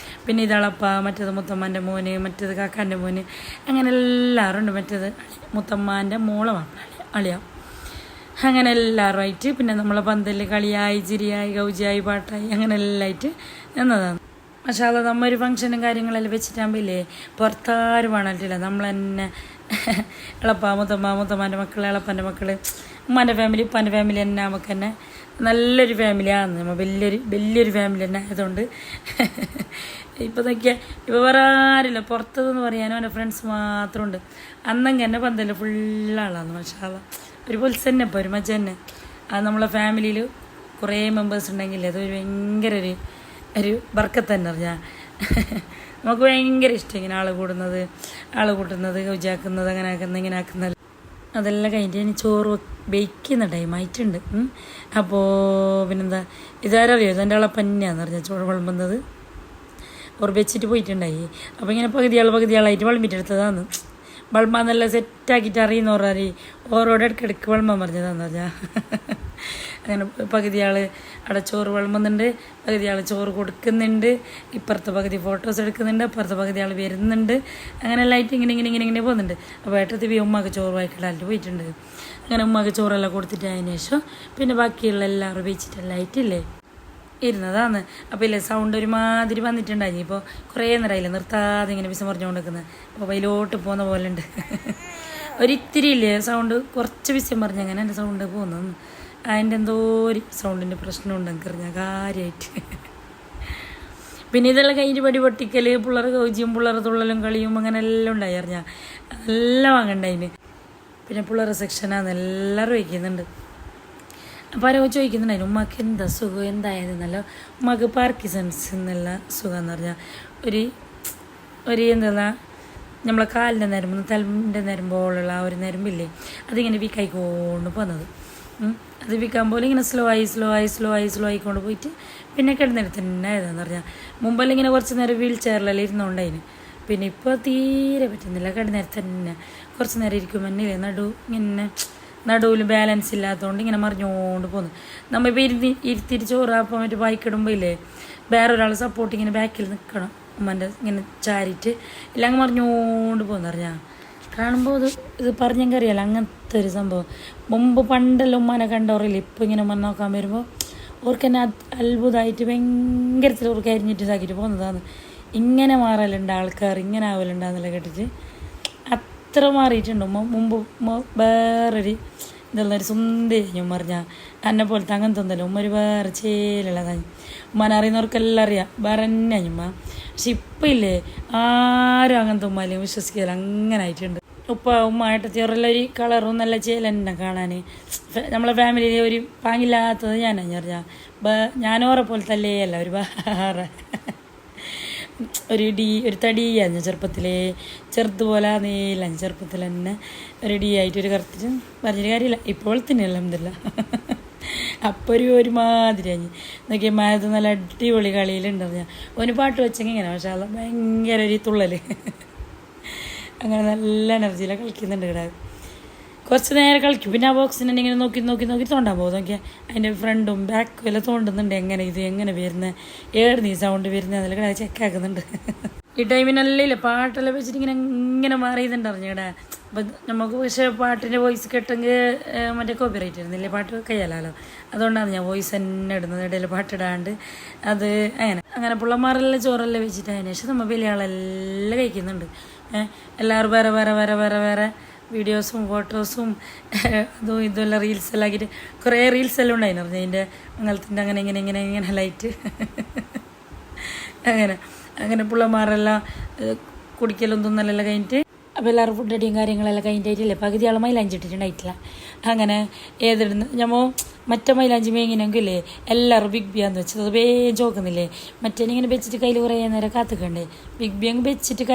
പിന്നെ ഇതാളപ്പ, മറ്റേത് മുത്തമ്മൻ്റെ മോന്, മറ്റേത് കാക്കാൻ്റെ മോന്, അങ്ങനെ എല്ലാവരും ഉണ്ട്. മറ്റേത് മുത്തമ്മാൻ്റെ മോളെ അളിയ, അങ്ങനെ എല്ലാവരും ആയിട്ട് പിന്നെ നമ്മളെ പന്തലിൽ കളിയായി ചിരിയായി ഗൗജിയായി പാട്ടായി അങ്ങനെ എല്ലാം ആയിട്ട് എന്നതാണ്. പക്ഷേ അത് നമ്മൊരു ഫംഗ്ഷനും കാര്യങ്ങളെല്ലാം വെച്ചിട്ടാകുമ്പോൾ ഇല്ലേ പുറത്താരും വേണമല്ലോ, നമ്മൾ തന്നെ എളപ്പ മുത്തമ്മാൻ്റെ മക്കൾ, എളപ്പൻ്റെ മക്കൾ, ഉമ്മാൻ്റെ ഫാമിലി ഉപ്പാൻ്റെ ഫാമിലി തന്നെ നമുക്ക് തന്നെ നല്ലൊരു ഫാമിലിയാണ്. നമ്മൾ വലിയൊരു ഫാമിലി തന്നെ ആയതുകൊണ്ട് ഇപ്പോൾ നോക്കിയാൽ ഇപ്പോൾ വേറെ ആരില്ല പുറത്തതെന്ന് പറയാനും എൻ്റെ ഫ്രണ്ട്സ് മാത്രമുണ്ട്. അന്നെങ്കിൽ എൻ്റെ പന്തല് ഫുള്ളാളാണ്. പക്ഷേ ഒരു പൊലിസ് തന്നെ ഇപ്പോൾ ഒരു മജ തന്നെ. അത് നമ്മളെ ഫാമിലിയിൽ കുറേ മെമ്പേഴ്സ് ഉണ്ടെങ്കിൽ അതൊരു ഭയങ്കര ഒരു ബർക്കത്ത് തന്നെ അറിയാം. നമുക്ക് ഭയങ്കര ഇഷ്ടം ഇങ്ങനെ ആൾ കൂട്ടുന്നത് ഗൗജാക്കുന്നത് അങ്ങനെ ആക്കുന്നത് ഇങ്ങനെ ആക്കുന്നത്. അതെല്ലാം കഴിഞ്ഞിട്ട് ഇനി ചോറ് ബേക്കുന്ന ടൈമായിട്ടുണ്ട്. അപ്പോൾ പിന്നെന്താ ഇതാരറിയോ, ഇതെൻ്റെ ആളെ പന്നെയാന്ന് പറഞ്ഞാൽ ചോറ് വിളമ്പുന്നത് ഓർ വെച്ചിട്ട് പോയിട്ടുണ്ടായി. അപ്പോൾ ഇങ്ങനെ പകുതിയാളായിട്ട് വിളമ്പിട്ടെടുത്തതാണ്. വിളമ്പാന്നെല്ലാം സെറ്റാക്കിയിട്ട് അറിയുന്നവർ ഓരോടെ ഇടയ്ക്കിടയ്ക്ക് വിളമ്പാൻ പറഞ്ഞതാന്ന് പറഞ്ഞാൽ. അങ്ങനെ പകുതിയാൾ അവിടെ ചോറ് വിളമ്പുന്നുണ്ട്, പകുതിയാൾ ചോറ് കൊടുക്കുന്നുണ്ട്, ഇപ്പുറത്തെ പകുതി ഫോട്ടോസ് എടുക്കുന്നുണ്ട്, അപ്പുറത്തെ പകുതിയാൾ വരുന്നുണ്ട്. അങ്ങനെ ലൈറ്റ് ഇങ്ങനെ പോകുന്നുണ്ട്. അപ്പോൾ ഏട്ടത്തി ഉമ്മക്ക് ചോറ് വായിക്കിടാലിട്ട് പോയിട്ടുണ്ട്. അങ്ങനെ ഉമ്മക്ക് ചോറെല്ലാം കൊടുത്തിട്ട് അതിന് ശേഷം പിന്നെ ബാക്കിയുള്ള എല്ലാവരും വെച്ചിട്ടെല്ലാം ആയിട്ടില്ലേ ഇരുന്നതാണ്. അപ്പോൾ ഇല്ലേ സൗണ്ട് ഒരുമാതിരി വന്നിട്ടുണ്ടായി. ഇപ്പോൾ കുറേ നേരമായില്ല നിർത്താതെ ഇങ്ങനെ വിസം പറഞ്ഞു കൊടുക്കുന്നത്. അപ്പോൾ വയലോട്ട് പോകുന്ന പോലെ ഉണ്ട്. ഒരിത്തിരി ഇല്ലേ സൗണ്ട് കുറച്ച് വിസം പറഞ്ഞ് അങ്ങനെ എൻ്റെ സൗണ്ട് പോകുന്നു. അതിൻ്റെ എന്തോ ഒരു സൗണ്ടിൻ്റെ പ്രശ്നമുണ്ട് എനിക്കറിഞ്ഞാൽ കാര്യമായിട്ട്. പിന്നെ ഇതെല്ലാം കഴിഞ്ഞിട്ട് പടി പൊട്ടിക്കൽ, പിള്ളേർ കൗജിയും പിള്ളേർ തുള്ളലും കളിയും അങ്ങനെ എല്ലാം ഉണ്ടായി അറിഞ്ഞാൽ എല്ലാം വാങ്ങണ്ടായിന്. പിന്നെ പിള്ളേരുടെ സെക്ഷനാണ് എല്ലാവരും വയ്ക്കുന്നുണ്ട്. അപ്പോൾ ആരോ ചോദിക്കുന്നുണ്ടായിരുന്നു ഉമ്മക്ക് എന്താ സുഖം എന്തായതെന്നല്ല. ഉമ്മക്ക് പാർക്കിസൺസ് എന്നുള്ള സുഖം എന്ന് പറഞ്ഞാൽ ഒരു എന്താ നമ്മളെ കാലിൻ്റെ നരമ്പ് തലൻ്റെ നരമ്പോളുള്ള ആ ഒരു നരമ്പില്ലേ അതിങ്ങനെ വീക്കായിക്കൊണ്ട് പോകുന്നത്. അത് വിൽക്കാൻ പോലെ ഇങ്ങനെ സ്ലോ ആയിക്കൊണ്ട് പോയിട്ട് പിന്നെ കിടന്നിട്ട് തന്നെ ആയതാന്ന് പറഞ്ഞാൽ മുമ്പെല്ലാം ഇങ്ങനെ കുറച്ച് നേരം വീൽ ചെയറിലെല്ലാം ഇരുന്നുകൊണ്ടായിന്. പിന്നെ ഇപ്പോൾ തീരെ പറ്റുന്നില്ല, കിടന്നേരം തന്നെ കുറച്ച് നേരം ഇരിക്കും മുന്നിലേ ഇങ്ങനെ നടുവിൽ ബാലൻസ് ഇല്ലാത്തതുകൊണ്ട് ഇങ്ങനെ മറിഞ്ഞുകൊണ്ട് പോകുന്നു. നമ്മൾ ഇപ്പോൾ ഇരുത്തിരി ചോറാപ്പം മറ്റേ ബൈക്കിടുമ്പോൾ ഇല്ലേ വേറൊരാൾ സപ്പോർട്ട് ഇങ്ങനെ ബാക്കിൽ നിൽക്കണം, ഉമ്മൻ്റെ ഇങ്ങനെ ചാരിയിട്ട് എല്ലാം അങ്ങ് മറിഞ്ഞുകൊണ്ട് പോകുന്നു പറഞ്ഞാൽ കാണുമ്പോൾ ഇത് പറഞ്ഞെങ്കിൽ അറിയാലോ അങ്ങനത്തെ ഒരു സംഭവം. മുമ്പ് പണ്ടെല്ലാം ഉമ്മാനെ കണ്ടവറില്ല, ഇപ്പോൾ ഇങ്ങനെ ഉമ്മ നോക്കാൻ വരുമ്പോൾ ഓർക്ക് തന്നെ അത്ഭുതമായിട്ട് ഭയങ്കരത്തിൽ ഓർക്ക് അരിഞ്ഞിട്ട് ഇതാക്കിയിട്ട് പോകുന്നതാണ്. ഇങ്ങനെ മാറലുണ്ട് ആൾക്കാർ, ഇങ്ങനെ ആവലുണ്ടാകുന്നില്ല കേട്ടിട്ട് അത്ര മാറിയിട്ടുണ്ട്. മുമ്പ് വേറൊരു ഇതുള്ളൊരു സുന്ദരി ഉമ്മ പറഞ്ഞാൽ എന്നെ പോലത്തെ അങ്ങനത്തെ ഒന്നല്ല, ഉമ്മ ഒരു വേറെ ചേലുള്ളതാണ്. ഉമ്മാനെ അറിയുന്നവർക്കെല്ലാം അറിയാം വേറെ തന്നെ ഉമ്മ. പക്ഷെ ഇപ്പം ഇല്ലേ ആരും അങ്ങനത്തെ ഉമ്മാലും വിശ്വസിക്കില്ല, അങ്ങനെ ആയിട്ടുണ്ട്. ഉമ്മ ഏട്ടത്തിയോറെല്ലാം ഒരു കളറും നല്ല ചേലെന്നെ കാണാൻ. നമ്മളെ ഫാമിലിയിൽ ഒരു പാങ്ങില്ലാത്തത് ഞാനാണ് പറഞ്ഞാൽ ഞാനോറെ പോലത്തെ അല്ലേ അല്ല, ഒരു വേറെ ഒരു തടിയാണ് ചെറുപ്പത്തിലേ, ചെറുതുപോലെ നീല ചെറുപ്പത്തിൽ തന്നെ ഒരു ആയിട്ട് ഒരു കറുത്തിട്ട് പറഞ്ഞൊരു കാര്യമില്ല. ഇപ്പോൾ തന്നെ അൽഹംദുലില്ലാ. അപ്പോൾ ഒരുമാതിരി അഞ്ഞ് നോക്കിയാൽ മാത് നല്ല അടിപൊളി കളിയിലുണ്ടെന്ന് ഓന് പാട്ട് വെച്ചെങ്കിൽ ഇങ്ങനെ പക്ഷേ അത് ഭയങ്കര ഒരു തുള്ളൽ അങ്ങനെ നല്ല എനർജിയിലാണ് കളിക്കുന്നുണ്ട് ഇവിടെ. കുറച്ച് നേരം കളിക്കും, പിന്നെ ആ ബോക്സിനെ ഇങ്ങനെ നോക്കി തോണ്ടാൻ പോകും. നോക്കിയാൽ അതിൻ്റെ ഫ്രണ്ടും ബാക്കും എല്ലാം തോണ്ടുന്നുണ്ട്, എങ്ങനെ വരുന്നത് ഏടുന്ന് ഈ സൗണ്ട് വരുന്നത് അതിൽ കിട ചെക്കാക്കുന്നുണ്ട്. ഈ ടൈമിനല്ലേ പാട്ടെല്ലാം വെച്ചിട്ട് ഇങ്ങനെ മാറിയതുണ്ട് അറിഞ്ഞിടെ. അപ്പം നമുക്ക് പക്ഷേ പാട്ടിൻ്റെ വോയിസ് കേട്ടെങ്കിൽ മറ്റേ കോപ്പിറൈറ്റ് വരുന്നില്ലേ, പാട്ട് കഴിയാലോ. അതുകൊണ്ടാണ് ഞാൻ വോയിസ് തന്നെ ഇടുന്നത്, ഇടയിൽ പാട്ടിടാണ്ട്. അത് അങ്ങനെ പിള്ളമാരെല്ലാം ചോറെല്ലാം വെച്ചിട്ട് അതിന് ശേഷം നമ്മൾ വലിയ ആളെല്ലാം കഴിക്കുന്നുണ്ട്. എല്ലാവരും വേറെ വീഡിയോസും ഫോട്ടോസും അതും ഇതുമെല്ലാം റീൽസെല്ലാം ആക്കിയിട്ട് കുറേ റീൽസെല്ലാം ഉണ്ടായിരുന്നു പറഞ്ഞു അതിൻ്റെ മംഗലത്തിൻ്റെ ഇങ്ങനെ ലൈറ്റ് അങ്ങനെ പിള്ളമാരെല്ലാം കുടിക്കലും തിന്നലെല്ലാം കഴിഞ്ഞിട്ട് അപ്പോൾ എല്ലാവരും ഫുഡ് അടിയും കാര്യങ്ങളെല്ലാം കഴിഞ്ഞിട്ടില്ലേ. പകുതി ആൾ മൈലാഞ്ചി ഇട്ടിട്ടുണ്ടായിട്ടില്ല. അങ്ങനെ ഏതിടുന്നു ഞമ്മോ മറ്റേ മൈലാഞ്ചി മേങ്ങിനെങ്കിലേ എല്ലാവരും ബിഗ് ബി ആന്ന് വെച്ചത്, അത് വേഗം ചോക്കുന്നില്ലേ. മറ്റേനിങ്ങനെ വെച്ചിട്ട് കയ്യിൽ കുറേ നേരം കാത്തുക്കണ്ടേ, ബിഗ് ബി അങ്ങ് വെച്ചിട്ട്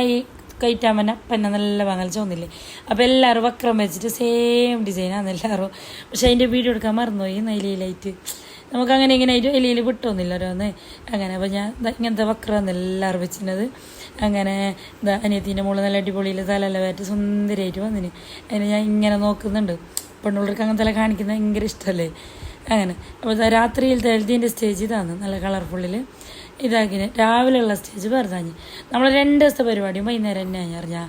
കയറ്റാൻ പിന്നെ നല്ല വാങ്ങൽ ചോന്നില്ലേ. അപ്പോൾ എല്ലാവരും വക്രം വെച്ചിട്ട് സെയിം ഡിസൈനാണ് എല്ലാവരും. പക്ഷേ അതിൻ്റെ വീഡിയോ എടുക്കാൻ മറന്നുപോയി നൈലിയിലായിട്ട്. നമുക്ക് ഇങ്ങനെ ആയിട്ട് എലിയിൽ വിട്ടൊന്നുമില്ല ഓരോന്ന് അങ്ങനെ. അപ്പോൾ ഞാൻ ഇങ്ങനത്തെ വക്രമാണ് എല്ലാവരും വെച്ചിരുന്നത്. അങ്ങനെ അനിയത്തിൻ്റെ മുകളിൽ നല്ല അടിപൊളിയിൽ തലല്ല വേറ്റ് സുന്ദരിയായിട്ട് വന്നിന്. അതിന് ഞാൻ ഇങ്ങനെ നോക്കുന്നുണ്ട്. പെണ്ണുള്ളവർക്ക് അങ്ങനത്തെ കാണിക്കുന്നത് ഭയങ്കര ഇഷ്ടമല്ലേ. അങ്ങനെ അപ്പോൾ രാത്രിയിലത്തെ ഇതിൻ്റെ സ്റ്റേജ് ഇതാണ് നല്ല കളർഫുള്ളിൽ ഇതാക്കിന്. രാവിലെയുള്ള സ്റ്റേജ് വെറുതാഞ്ഞ് നമ്മൾ 2 ദിവസത്തെ പരിപാടിയും വൈകുന്നേരം തന്നെ അറിഞ്ഞാൽ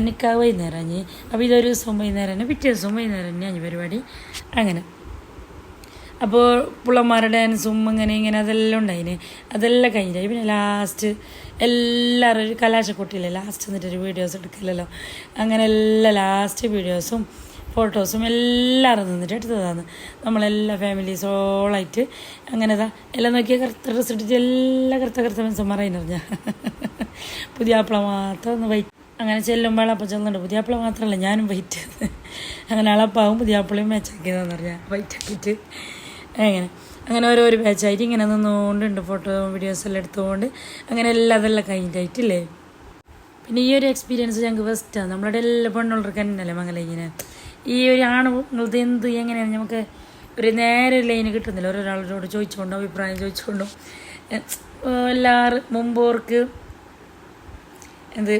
നിൽക്കാൻ വൈകുന്നേരം അഞ്ഞ്. അപ്പോൾ ഇതൊരു ദിവസം വൈകുന്നേരം തന്നെ, പിറ്റേ ദിവസവും വൈകുന്നേരം തന്നെ അഞ്ഞ് പരിപാടി. അങ്ങനെ അപ്പോൾ പിള്ളമാരുടെ ഡാൻസും ഇങ്ങനെ അതെല്ലാം ഉണ്ടായിന്. അതെല്ലാം കഴിഞ്ഞായി. പിന്നെ ലാസ്റ്റ് എല്ലാവരും ഒരു കലാശക്കൊട്ടിയില്ലേ ലാസ്റ്റ് എന്നിട്ടൊരു വീഡിയോസ് എടുക്കില്ലല്ലോ. അങ്ങനെ എല്ലാ ലാസ്റ്റ് വീഡിയോസും ഫോട്ടോസും എല്ലാവരും നിന്നിട്ട് എടുത്തതാണ്. നമ്മളെല്ലാ ഫാമിലീസോളായിട്ട് അങ്ങനെ എല്ലാം നോക്കിയാൽ കറുത്ത ഡ്രസ്സ് ഇട്ടിട്ട് എല്ലാ കറുത്ത മനുഷ്യന്മാർ അതിനറിഞ്ഞാൽ പുതിയാപ്പിള മാത്രം ഒന്ന് വൈറ്റ്. അങ്ങനെ ചെല്ലുമ്പോൾ അപ്പം ചെല്ലുന്നുണ്ട്. പുതിയാപ്പിള മാത്രമല്ല ഞാനും വൈറ്റ്. അങ്ങനെ അളപ്പാവും പുതിയാപ്പിളയും മാച്ചാക്കിയതാന്ന് പറഞ്ഞാൽ വൈറ്റാക്കിയിട്ട് അങ്ങനെ ഓരോരോ ബാച്ചായിട്ട് ഇങ്ങനെ നിന്നുകൊണ്ടുണ്ട്. ഫോട്ടോ വീഡിയോസെല്ലാം എടുത്തുകൊണ്ട് അങ്ങനെ അതെല്ലാം കഴിഞ്ഞിട്ടായിട്ടില്ലേ. പിന്നെ ഈ ഒരു എക്സ്പീരിയൻസ് ഞങ്ങൾക്ക് ഫസ്റ്റാണ്. നമ്മളുടെ എല്ലാ പെണ്ണുള്ളവർക്ക് തന്നെയല്ലേ മംഗലം ഇങ്ങനെ. ഈ ഒരു ആണുങ്ങൾക്ക് എങ്ങനെയാണ് നമുക്ക് ഒരു നേരെ ലൈന് കിട്ടുന്നില്ല. ഓരോരാളോട് ചോദിച്ചുകൊണ്ടും അഭിപ്രായം ചോദിച്ചുകൊണ്ടും എല്ലാവരും മുമ്പോർക്ക്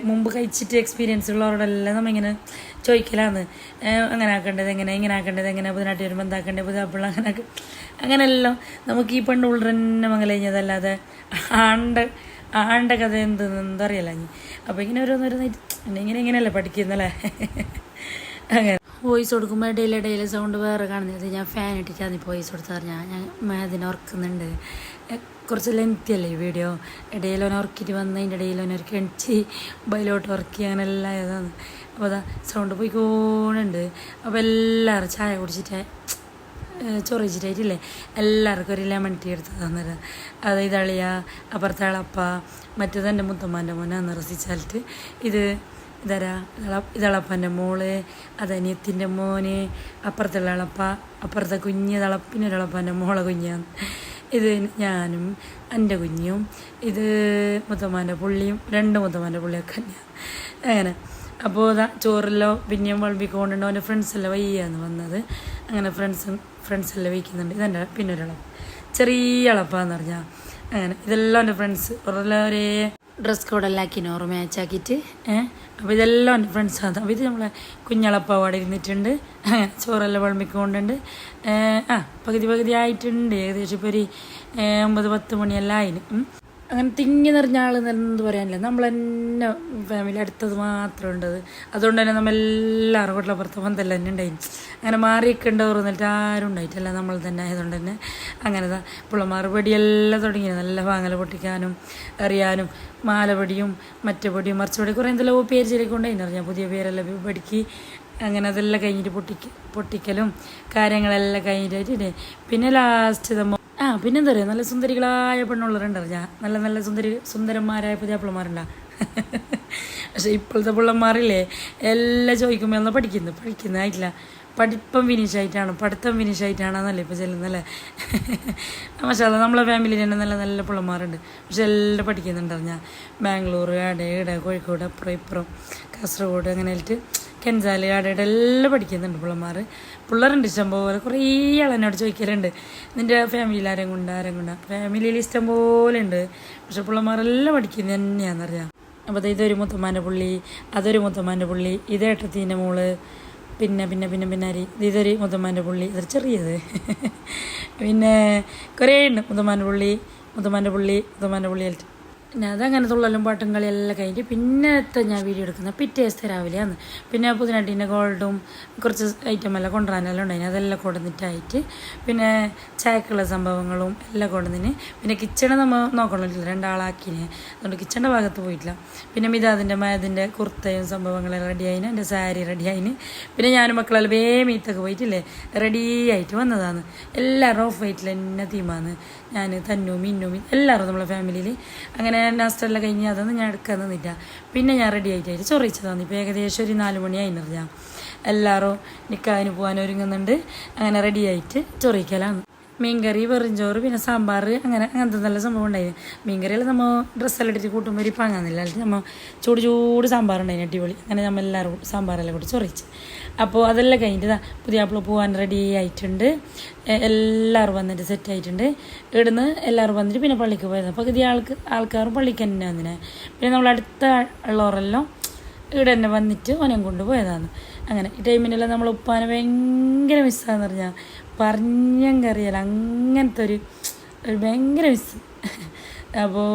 മുമ്പ് കഴിച്ചിട്ട് എക്സ്പീരിയൻസ് ഉള്ളവരോടെല്ലാം നമ്മളിങ്ങനെ ചോദിക്കലാന്ന് അങ്ങനെ ആക്കേണ്ടത് ഇങ്ങനെ ആക്കേണ്ടത് പുതിനാട്ടി വരുമ്പോൾ എന്താക്കേണ്ടത് പുതിയാപ്പിള്ള അങ്ങനെയെല്ലാം നമുക്ക് ഈ പെണ്ണുള്ള തന്നെ മംഗലം കഴിഞ്ഞതല്ലാതെ ആണ്ട കഥ എന്താ അറിയില്ല. അപ്പോൾ ഇങ്ങനെ ഓരോന്നോരോന്നായിട്ട് ഇങ്ങനെയല്ലേ പഠിക്കുന്നല്ലേ. അങ്ങനെ വോയിസ് കൊടുക്കുമ്പോൾ ഇടയിൽ സൗണ്ട് വേറെ കാണുന്നത് ഞാൻ ഫാൻ ഇട്ടിട്ടാണ് ഇപ്പോൾ വോയിസ് കൊടുത്ത് പറഞ്ഞാൽ ഞാൻ അതിനെ ഓർക്കുന്നുണ്ട്. കുറച്ച് ലെങ്തി അല്ലേ ഈ വീഡിയോ. ഇടയിലോനെ ഉറക്കിയിട്ട് വന്ന് അതിൻ്റെ ഇടയിലോനെ ഉറക്കി എണിച്ച് മൊബൈലോട്ട് ഉറക്കി അങ്ങനെ എല്ലാം ഇതാണ്. അപ്പോൾ അതാ സൗണ്ട് പോയിക്കോണുണ്ട്. അപ്പോൾ എല്ലാവരും ചായ കുടിച്ചിട്ട് ചോറ് വെച്ചിട്ടായിട്ടില്ലേ എല്ലാവർക്കും ഒരു ലെമൺ ടീ എടുത്ത് തന്നത്. അത് ഇതളിയ അപ്പുറത്തെ അളപ്പ മറ്റേത് എൻ്റെ മുത്തമ്മാൻ്റെ മോനാന്ന് റസിച്ചാലിട്ട് ഇതളപ്പൻ്റെ മോള് അതനിയത്തിൻ്റെ മോന് അപ്പുറത്തുള്ള അളപ്പ അപ്പുറത്തെ കുഞ്ഞ് പിന്നൊരളപ്പൻ്റെ മോളെ കുഞ്ഞാന്ന്. ഇത് ഞാനും എൻ്റെ കുഞ്ഞും ഇത് മുത്തമ്മാൻ്റെ പുള്ളിയും 2 മുത്തമ്മാൻ്റെ പുള്ളിയൊക്കെ തന്നെയാണ്. അങ്ങനെ അപ്പോൾ അതാ ചോറെല്ലാം പിന്നെയും വിളമ്പിക്കൊണ്ടുണ്ട്. അവൻ്റെ ഫ്രണ്ട്സെല്ലാം വയ്യാന്ന് വന്നത്. അങ്ങനെ ഫ്രണ്ട്സെല്ലാം വയ്ക്കുന്നുണ്ട്. ഇതെൻ്റെ പിന്നെ ഒരളപ്പ്, ചെറിയ അളപ്പാന്ന് പറഞ്ഞാൽ അങ്ങനെ. ഇതെല്ലാം എൻ്റെ ഫ്രണ്ട്സ് ഒരേ ഡ്രസ് കോഡെല്ലാം ആക്കിന് ഓർ മാച്ച് ആക്കിയിട്ട്. അപ്പോൾ ഇതെല്ലാം എൻ്റെ ഫ്രണ്ട്സാണ്. അപ്പോൾ ഇത് നമ്മളെ കുഞ്ഞളപ്പ അവിടെ ഇരുന്നിട്ടുണ്ട്. അങ്ങനെ ചോറെല്ലാം വിളമ്പിക്കൊണ്ടുണ്ട്. പകുതി ആയിട്ടുണ്ട്. ഏകദേശം ഇപ്പോൾ ഒരു 9-10 മണിയെല്ലാം ആയിന്. അങ്ങനെ തിങ്ങി നിറഞ്ഞ ആൾ എന്ത് പറയാനില്ല, നമ്മൾ തന്നെ ഫാമിലി അടുത്തത് മാത്രം ഉണ്ടത്. അതുകൊണ്ട് തന്നെ നമ്മൾ എല്ലാവരും കൊട്ടിലപ്പുറത്ത് പന്തെല്ലാം തന്നെ ഉണ്ടായി. അങ്ങനെ മാറിയൊക്കെ ഉണ്ടാവും എന്നിട്ട് ആരും ഉണ്ടായിട്ടല്ല, നമ്മൾ തന്നെ ആയതുകൊണ്ട് തന്നെ അങ്ങനെ പിള്ളമാർ പൊടിയെല്ലാം തുടങ്ങിയത്. നല്ല വാങ്ങല പൊട്ടിക്കാനും എറിയാനും മാലപൊടിയും മറ്റേ പൊടിയും മറിച്ചുപൊടി കുറേ എന്തെല്ലാം പേര് ചൊല്ലിക്കൊണ്ടായിരുന്നു അറിയാം. പുതിയ പേരെല്ലാം പഠിക്ക്. അങ്ങനെ അതെല്ലാം കഴിഞ്ഞിട്ട് പൊട്ടിക്കലും കാര്യങ്ങളെല്ലാം കഴിഞ്ഞിട്ട് പിന്നെ ലാസ്റ്റ് പിന്നെന്താ പറയുക, നല്ല സുന്ദരികളായ പെണ്ണുള്ളവരുണ്ടറിയാം. നല്ല സുന്ദരന്മാരായ പുതിയാപ്പിള്ളമാരുണ്ടാ. പക്ഷെ ഇപ്പോഴത്തെ പിള്ളമാരില്ലേ എല്ലാം ചോദിക്കുമ്പോൾ എന്നാൽ പഠിക്കുന്നതായിട്ടില്ല. പഠിത്തം ഫിനിഷ് ആയിട്ടാണെന്നല്ലേ ഇപ്പോൾ ചെല്ലുന്നല്ലേ. പക്ഷേ അത് നമ്മളെ ഫാമിലിയിൽ തന്നെ നല്ല പിള്ളമാരുണ്ട്. പക്ഷെ എല്ലാം പഠിക്കുന്നുണ്ടറിഞ്ഞാൽ ബാംഗ്ലൂർ ഇവിടെ കോഴിക്കോട് അപ്പുറം ഇപ്പുറം കാസർഗോഡ് അങ്ങനെ ആയിട്ട് കെൻസാല് ആടയുടെ എല്ലാം പഠിക്കുന്നുണ്ട് പിള്ളേരുണ്ട് ഇഷ്ടം പോലെ. കുറേ ആളെന്നോട് ചോദിക്കലുണ്ട്, നിൻ്റെ ഫാമിലിയിൽ ആരും കൊണ്ടാ ഫാമിലിയിൽ ഇഷ്ടം പോലെ ഉണ്ട്. പക്ഷെ പിള്ളമാരെല്ലാം പഠിക്കുന്നത് തന്നെയാണെന്നറിയാം. അപ്പോൾ ഇതൊരു മുത്തമ്മാൻ്റെ പുള്ളി, അതൊരു മുത്തമ്മാൻ്റെ പുള്ളി, ഇതേട്ടത്തീൻ്റെ മോള്, പിന്നെ അരി ഇതൊരു മുത്തമ്മാൻ്റെ പുള്ളി, ഇതൊരു ചെറിയത്. പിന്നെ കുറേ ഉണ്ട് മുത്തമ്മാൻ്റെ പുള്ളി ആയിട്ട്. പിന്നെ അതങ്ങനെ തുള്ളലും പാട്ടും കളിയെല്ലാം കഴിഞ്ഞിട്ട് പിന്നത്തെ ഞാൻ വീഡിയോ എടുക്കുന്നത് പിറ്റേ ദിവസത്തെ രാവിലെയാണ്. പിന്നെ പുതിനാട്ടിൻ്റെ ഗോൾഡും കുറച്ച് ഐറ്റമെല്ലാം കൊണ്ടുവരാനെല്ലാം ഉണ്ടായിന്. അതെല്ലാം കൊണ്ടുവന്നിട്ടായിട്ട് പിന്നെ ചായക്കുള്ള സംഭവങ്ങളും എല്ലാം കൊണ്ടുവന്നിന്. പിന്നെ കിച്ചണ് നമ്മൾ നോക്കണമല്ലോ, 2 ആളാക്കിന്. അതുകൊണ്ട് കിച്ചണിൻ്റെ ഭാഗത്ത് പോയിട്ടില്ല. പിന്നെ മിതാദിൻ്റെ കുർത്തയും സംഭവങ്ങളെല്ലാം റെഡിയായിന്. എൻ്റെ സാരി റെഡിയായിന്. പിന്നെ ഞാനും മക്കളെല്ലാം മീത്തൊക്കെ പോയിട്ടില്ലേ റെഡി ആയിട്ട് വന്നതാണ്. എല്ലാവരും ഓഫ് വൈറ്റിൽ എന്നെ തീമാണ്. ഞാൻ മിന്നും എല്ലാവരും നമ്മളെ ഫാമിലിയിൽ. അങ്ങനെ ലാസ്റ്റെല്ലാം കഴിഞ്ഞ് അതൊന്നും ഞാൻ എടുക്കാൻ നിന്നില്ല. പിന്നെ ഞാൻ റെഡി ആയിട്ട് ചൊറിച്ചതാണ്. ഇപ്പോൾ ഏകദേശം ഒരു 4 മണി ആയിന്നറിയാം. എല്ലാവരും നിക്കാഹിന് പോകാൻ ഒരുങ്ങുന്നുണ്ട്. അങ്ങനെ റെഡി ആയിട്ട് ചൊറിക്കലാണ്. മീൻകറി, വെറുംചോറ്, പിന്നെ സാമ്പാർ, അങ്ങനത്തെ നല്ല സംഭവം ഉണ്ടായിരുന്നു. മീൻകറിയെല്ലാം നമ്മൾ ഡ്രസ്സെല്ലാം ഇട്ടിട്ട് കൂട്ടുമ്പോൾ ഒരു പാങ്ങാന്നില്ല. അല്ലെങ്കിൽ നമ്മൾ ചൂട് സാമ്പാറുണ്ടായിരുന്നു അടിപൊളി. അങ്ങനെ നമ്മൾ എല്ലാവരും സാമ്പാറെല്ലാം കൂടി ചൊറിച്ച്. അപ്പോൾ അതെല്ലാം കഴിഞ്ഞിട്ട് പുതിയാപ്പിള പോകാൻ റെഡി ആയിട്ടുണ്ട്. എല്ലാവരും വന്നിട്ട് സെറ്റായിട്ടുണ്ട്. ഇവിടുന്ന് എല്ലാവരും വന്നിട്ട് പിന്നെ പള്ളിക്ക് പോയത്. പകുതി ആൾക്കാരും പള്ളിക്ക് തന്നെ വന്നിനെ. പിന്നെ നമ്മൾ അടുത്ത ഉള്ളവരെല്ലാം ഇവിടെ തന്നെ വന്നിട്ട് ഓനം കൊണ്ട് പോയതാണ്. അങ്ങനെ ഈ ടൈമിനെല്ലാം നമ്മൾ ഉപ്പാനെ ഭയങ്കര മിസ്സാന്ന് പറഞ്ഞാൽ പറഞ്ഞറിയാല. അങ്ങനത്തെ ഒരു ഭയങ്കര മിസ്സ്. അപ്പോൾ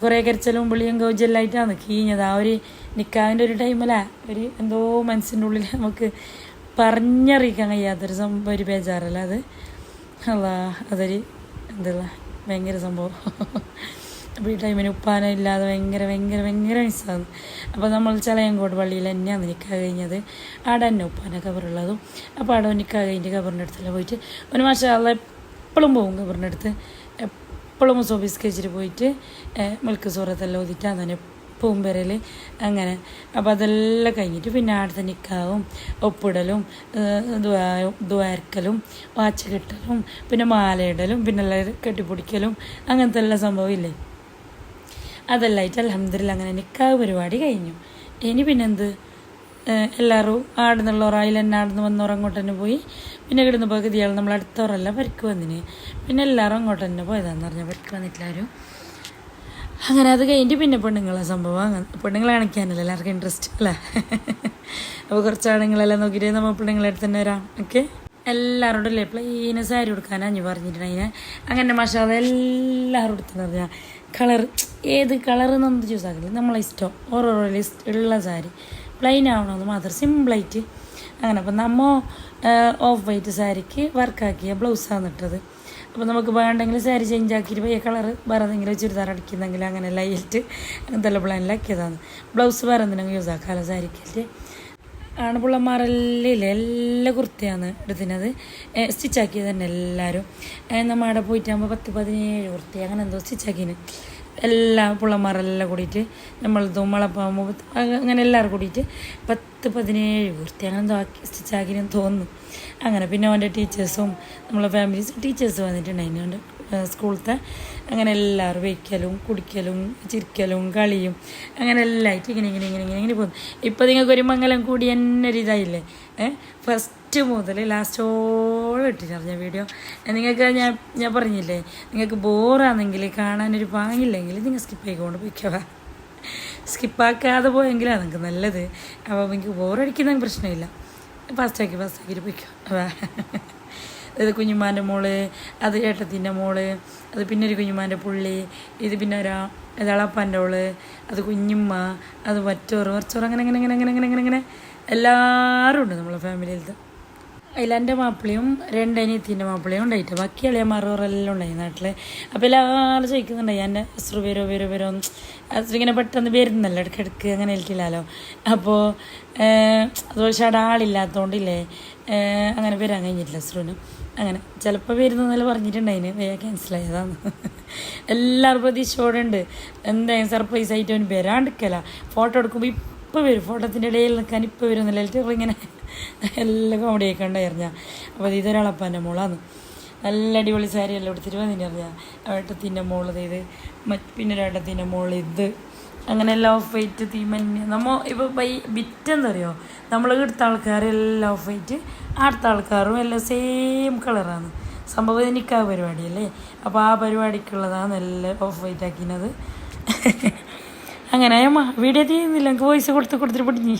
കുറേ കരച്ചലും പുളിയും ഗൗജെല്ലായിട്ടാണ് കീഞ്ഞത്. ആ ഒരു നിക്കാവിൻ്റെ ഒരു ടൈമിലാ എന്തോ മനസ്സിൻ്റെ ഉള്ളിൽ നമുക്ക് പറഞ്ഞറിയിക്കാൻ കഴിയാത്തൊരു സംഭവം, ഒരു ബേജാറല്ല അത്. അതൊരു ഭയങ്കര സംഭവം. അപ്പോൾ ഈ ടൈമിന് ഉപ്പാന ഇല്ലാതെ ഭയങ്കര മിസ്സാണ്. അപ്പോൾ നമ്മൾ ചളയങ്കോട് പള്ളിയിൽ തന്നെയാണ് നിൽക്കാൻ കഴിഞ്ഞത്. അവിടെ തന്നെ ഉപ്പാന കബറുള്ളതും. അപ്പോൾ അവിടെ നിൽക്കാൻ കഴിഞ്ഞിട്ട് കബറിൻ്റെ അടുത്തെല്ലാം പോയിട്ട് ഒരു മാഷാള്ള എപ്പോഴും പോകും കബറിൻ്റെ അടുത്ത്. എപ്പോഴും സോബിസ്കരിച്ചിട്ട് പോയിട്ട് മിൽക്ക് സൂറത്തെല്ലാം ഓതിയിട്ടാണ് തന്നെ പൂമ്പരൽ അങ്ങനെ. അപ്പോൾ അതെല്ലാം കഴിഞ്ഞിട്ട് പിന്നെ അടുത്ത നിക്കാവും ഒപ്പിടലും ദ്വാരക്കലും വാച്ച് കെട്ടലും പിന്നെ മാലയിടലും പിന്നെ എല്ലാം കെട്ടിപ്പൊടിക്കലും അങ്ങനത്തെ എല്ലാ സംഭവമില്ലേ, അതെല്ലാം ആയിട്ട് അൽഹംദുലില്ലാ അങ്ങനെ നിക്കാവ് പരിപാടി കഴിഞ്ഞു. ഇനി പിന്നെന്ത്, എല്ലാവരും ആടുന്നുള്ളവർ അതിലെന്നെ ആടുന്ന് വന്നവർ അങ്ങോട്ട് തന്നെ പോയി. പിന്നെ ഇവിടുന്ന് പകുതിയാൾ നമ്മൾ അടുത്തവരല്ല പരിക്ക് വന്നിന്. പിന്നെ എല്ലാവരും അങ്ങോട്ട് തന്നെ പോയതാന്ന് പറഞ്ഞാൽ പരിക്ക് വന്നിട്ടില്ലാരും. അങ്ങനെ അത് കഴിഞ്ഞിട്ട് പിന്നെ പെണ്ണുങ്ങളെ സംഭവം. അങ്ങനെ പെണ്ണുങ്ങളെ കാണിക്കാനല്ലേ എല്ലാവർക്കും ഇൻട്രസ്റ്റ് അല്ലേ. അപ്പോൾ കുറച്ച് ആണുങ്ങളെല്ലാം നോക്കിയിട്ട് നമ്മൾ പെണ്ണുങ്ങളെ അടുത്ത് തന്നെ വരാം. ഓക്കെ, എല്ലാവരോടും അല്ലേ പ്ലെയിന് സാരി കൊടുക്കാനാണ് അഞ്ഞു പറഞ്ഞിട്ടുണ്ടെങ്കിൽ. അങ്ങനെ മഷാല എല്ലാവരും എടുത്തെന്ന് പറഞ്ഞാൽ കളർ ഏത് കളറെന്നൊന്നും ചൂസ് ആക്കില്ല, നമ്മളെ ഇഷ്ടം ഓരോരോ ലിസ്റ്റ് ഉള്ള സാരി പ്ലെയിൻ ആവണമെന്ന് മാത്രം സിമ്പിളായിട്ട് അങ്ങനെ. അപ്പം നമ്മൾ ഓഫ് വൈറ്റ് സാരിക്ക് വർക്കാക്കിയ ബ്ലൗസാണ് ഇട്ടത്. അപ്പോൾ നമുക്ക് വേണ്ടെങ്കിൽ സാരി ചേഞ്ച് ആക്കിയിട്ട് പോയ കളർ വേറെ എന്തെങ്കിലും ചുരിദാർ അടിക്കുന്നെങ്കിൽ അങ്ങനെ ലൈറ്റ് അങ്ങനത്തെ പിള്ളേരിലാക്കിയതാണ്. ബ്ലൗസ് വേറെ എന്തെങ്കിലും യൂസ് ആക്കാമല്ലോ സാരിക്കിട്ട്. ആണുപിള്ളമാരെല്ലാം എല്ലാ കുർത്തിയാണ് എടുത്തിനത്, സ്റ്റിച്ചാക്കിയത് തന്നെ എല്ലാവരും. നമ്മൾ അവിടെ പോയിട്ടാകുമ്പോൾ 10-17 കുർത്തി അങ്ങനെ എന്തോ സ്റ്റിച്ചാക്കിന്. എല്ലാ പിള്ളമാരെല്ലാം കൂടിയിട്ട് നമ്മളതും വളപ്പാകുമ്പോൾ അങ്ങനെ എല്ലാവരും കൂടിയിട്ട് 10-17 വൃത്തി അങ്ങനെ എന്തോ ആക്കി സ്റ്റിച്ചാക്കിനെന്ന് തോന്നുന്നു. അങ്ങനെ പിന്നെ അവൻ്റെ ടീച്ചേഴ്സും നമ്മളെ ഫാമിലീസ് ടീച്ചേഴ്സ് വന്നിട്ടുണ്ടായിരുന്നു അവൻ്റെ സ്കൂളത്തെ. അങ്ങനെ എല്ലാവരും വയ്ക്കലും കുടിക്കലും ചിരിക്കലും കളിയും അങ്ങനെ എല്ലാമായിട്ട് ഇങ്ങനെ പോകുന്നു. ഇപ്പോൾ നിങ്ങൾക്കൊരു മംഗലം കൂടി തന്നെ ഒരു ഇതായില്ലേ, ഫസ്റ്റ് മുതൽ ലാസ്റ്റോളം ഇട്ടിട്ടറിഞ്ഞ വീഡിയോ. നിങ്ങൾക്ക് ഞാൻ പറഞ്ഞില്ലേ, നിങ്ങൾക്ക് ബോറാണെങ്കിൽ കാണാനൊരു പാങ്ങില്ലെങ്കിൽ നിങ്ങൾ സ്കിപ്പ് ആയിക്കൊണ്ട് പോയിക്കവാ. സ്കിപ്പാക്കാതെ പോയെങ്കിലാണ് നിങ്ങൾക്ക് നല്ലത്. അപ്പോൾ നിങ്ങൾക്ക് ബോറടിക്കുന്ന പ്രശ്നമില്ല, ഫാസ്റ്റാക്കിയിട്ട് പോയിക്കോ. ഇത് കുഞ്ഞുമാൻ്റെ മോള്, അത് ഏട്ടത്തിൻ്റെ മോള്, അത് പിന്നെ ഒരു കുഞ്ഞുമാൻ്റെ പുള്ളി, ഇത് പിന്നെ ഇളപ്പാൻ്റെ ഓള്, അത് കുഞ്ഞുമ്മ, അത് മറ്റോറ് അങ്ങനെ അങ്ങനെ അങ്ങനെ അങ്ങനെ അങ്ങനെ അങ്ങനെ അങ്ങനെ എല്ലാവരും ഉണ്ട് നമ്മളെ ഫാമിലിയിലത്തെ. അതിൽ എൻ്റെ മാപ്പിളയും 2 അനിയത്തിൻ്റെ മാപ്പിളയും ഉണ്ടായിട്ട് ബാക്കി ഇളയമാറോറെല്ലാം ഉണ്ടായി നാട്ടിൽ. അപ്പോൾ എല്ലാവരും ചോദിക്കുന്നുണ്ടായി എൻ്റെ അസ്രു വരോ അസ്രു ഇങ്ങനെ പെട്ടെന്ന് വരുന്നല്ലോ ഇടയ്ക്കിടയ്ക്ക്, അങ്ങനെ ഇല്ലല്ലോ. അപ്പോൾ അതുപോലെ പക്ഷേ അവിടെ ആളില്ലാത്തതുകൊണ്ടില്ലേ അങ്ങനെ വരാൻ കഴിഞ്ഞിട്ടില്ല അസ്രുവിന്. അങ്ങനെ ചിലപ്പോൾ വരുന്നതെല്ലാം പറഞ്ഞിട്ടുണ്ടായിന്, വേഗം ക്യാൻസലായതാണ്. എല്ലാവരും പ്രതീക്ഷയോടെ ഉണ്ട് എന്തായാലും സർപ്രൈസ് ആയിട്ട് അവന് വരാണ്ടിരിക്കല. ഫോട്ടോ എടുക്കുമ്പോൾ ഇപ്പോൾ വരും, ഫോട്ടോത്തിൻ്റെ ഇടയിൽ നിൽക്കാൻ ഇപ്പോൾ വരും എന്നല്ല ഇങ്ങനെ എല്ലാം കോമഡിയൊക്കെ ഉണ്ടായിരുന്നു. അപ്പോൾ ഇതൊരാളപ്പാൻ്റെ മോളാണ്, നല്ല അടിപൊളി സാരി എല്ലാം എടുത്തിട്ട് വന്നിട്ടറിയാം. ഏട്ടത്തിൻ്റെ മോള് ഇത്, പിന്നെ ഒരു ഏട്ടത്തിൻ്റെ മോള് ഇത്, അങ്ങനെ എല്ലാം ഓഫ് വൈറ്റ് തീമന്യ. നമ്മൾ ഇപ്പോൾ ബിറ്റെന്ന് അറിയോ, നമ്മൾ എടുത്ത ആൾക്കാരെല്ലാം ഓഫ് വൈറ്റ്, അടുത്ത ആൾക്കാരും എല്ലാം സെയിം കളറാണ്. സംഭവം എനിക്ക് ആ പരിപാടിയല്ലേ, അപ്പോൾ ആ പരിപാടിക്കുള്ളതാണ് എല്ലാം ഓഫ് വൈറ്റ് ആക്കിയത്. അങ്ങനെ വീഡിയോ ചെയ്യുന്നില്ല, എനിക്ക് വോയിസ് കൊടുത്തിട്ട് പൊടിഞ്ഞി.